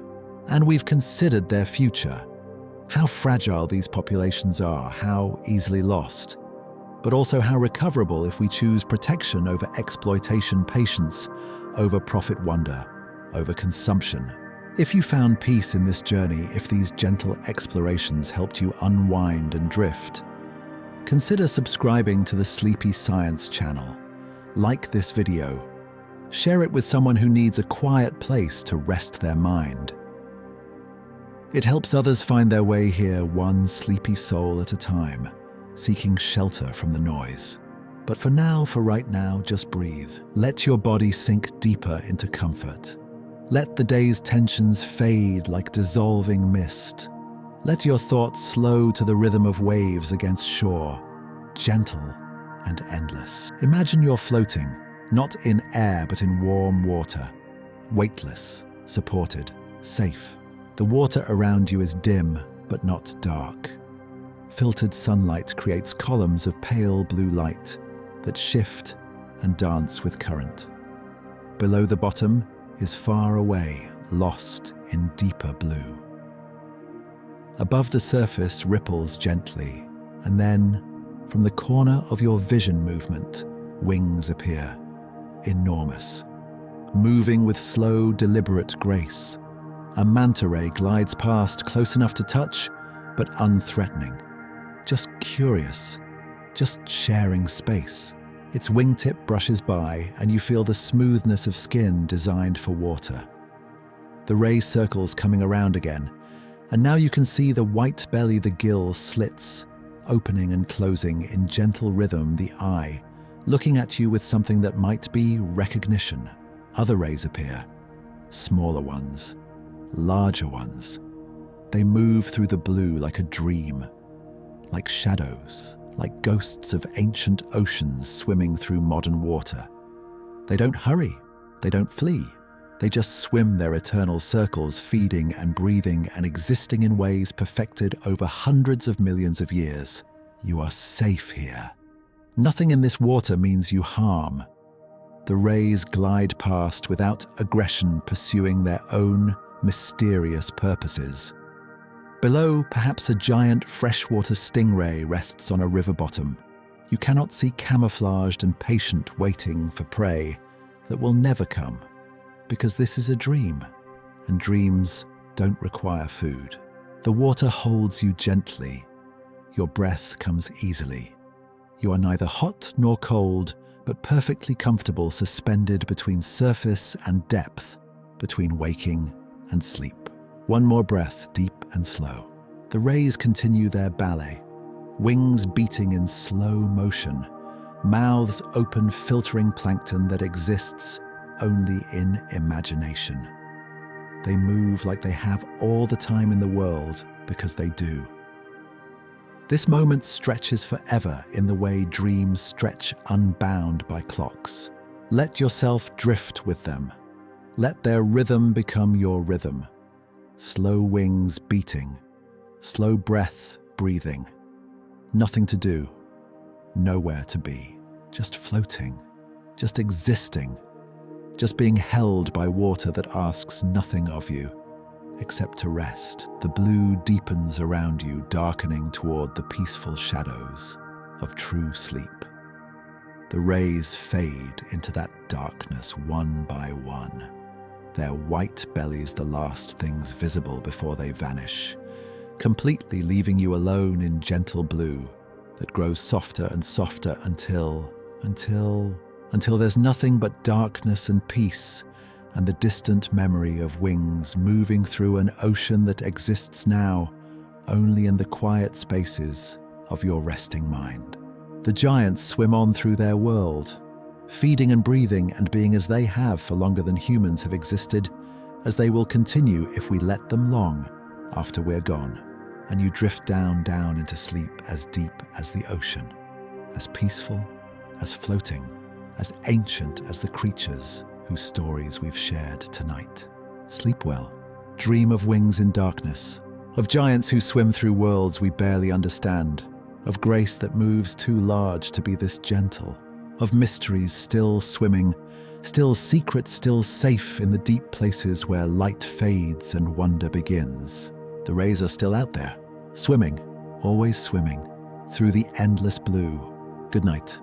And we've considered their future. How fragile these populations are, how easily lost, but also how recoverable if we choose protection over exploitation, patience over profit wonder, over consumption. If you found peace in this journey, if these gentle explorations helped you unwind and drift, consider subscribing to the Sleepy Science channel. Like this video. Share it with someone who needs a quiet place to rest their mind. It helps others find their way here, one sleepy soul at a time, seeking shelter from the noise. But for right now, just breathe. Let your body sink deeper into comfort. Let the day's tensions fade like dissolving mist. Let your thoughts slow to the rhythm of waves against shore, gentle and endless. Imagine you're floating, not in air but in warm water, weightless, supported, safe. The water around you is dim but not dark. Filtered sunlight creates columns of pale blue light that shift and dance with current. Below the bottom is far away, lost in deeper blue. Above the surface ripples gently, and then, from the corner of your vision movement, wings appear, enormous, moving with slow, deliberate grace. A manta ray glides past, close enough to touch, but unthreatening. Just curious, just sharing space. Its wingtip brushes by, and you feel the smoothness of skin designed for water. The ray circles coming around again, and now you can see the white belly, the gill slits, opening and closing in gentle rhythm, the eye, looking at you with something that might be recognition. Other rays appear, smaller ones, larger ones. They move through the blue like a dream, like shadows, like ghosts of ancient oceans swimming through modern water. They don't hurry, they don't flee. They just swim their eternal circles, feeding and breathing and existing in ways perfected over hundreds of millions of years. You are safe here. Nothing in this water means you harm. The rays glide past without aggression, pursuing their own mysterious purposes. Below, perhaps a giant freshwater stingray rests on a river bottom. You cannot see, camouflaged and patient, waiting for prey that will never come, because this is a dream, and dreams don't require food. The water holds you gently. Your breath comes easily. You are neither hot nor cold, but perfectly comfortable, suspended between surface and depth, between waking and sleep. One more breath, deep and slow. The rays continue their ballet, wings beating in slow motion, mouths open, filtering plankton that exists only in imagination. They move like they have all the time in the world, because they do. This moment stretches forever in the way dreams stretch unbound by clocks. Let yourself drift with them. Let their rhythm become your rhythm. Slow wings beating, slow breath breathing. Nothing to do, nowhere to be. Just floating, just existing, just being held by water that asks nothing of you except to rest. The blue deepens around you, darkening toward the peaceful shadows of true sleep. The rays fade into that darkness one by one, their white bellies the last things visible before they vanish, completely leaving you alone in gentle blue that grows softer and softer until there's nothing but darkness and peace, and the distant memory of wings moving through an ocean that exists now only in the quiet spaces of your resting mind. The giants swim on through their world, feeding and breathing and being as they have for longer than humans have existed, as they will continue if we let them long after we're gone, and you drift down into sleep as deep as the ocean, as peaceful, as floating, as ancient as the creatures whose stories we've shared tonight. Sleep well. Dream of wings in darkness, of giants who swim through worlds we barely understand, of grace that moves too large to be this gentle, of mysteries still swimming, still secret, still safe in the deep places where light fades and wonder begins. The rays are still out there, swimming, always swimming, through the endless blue. Good night.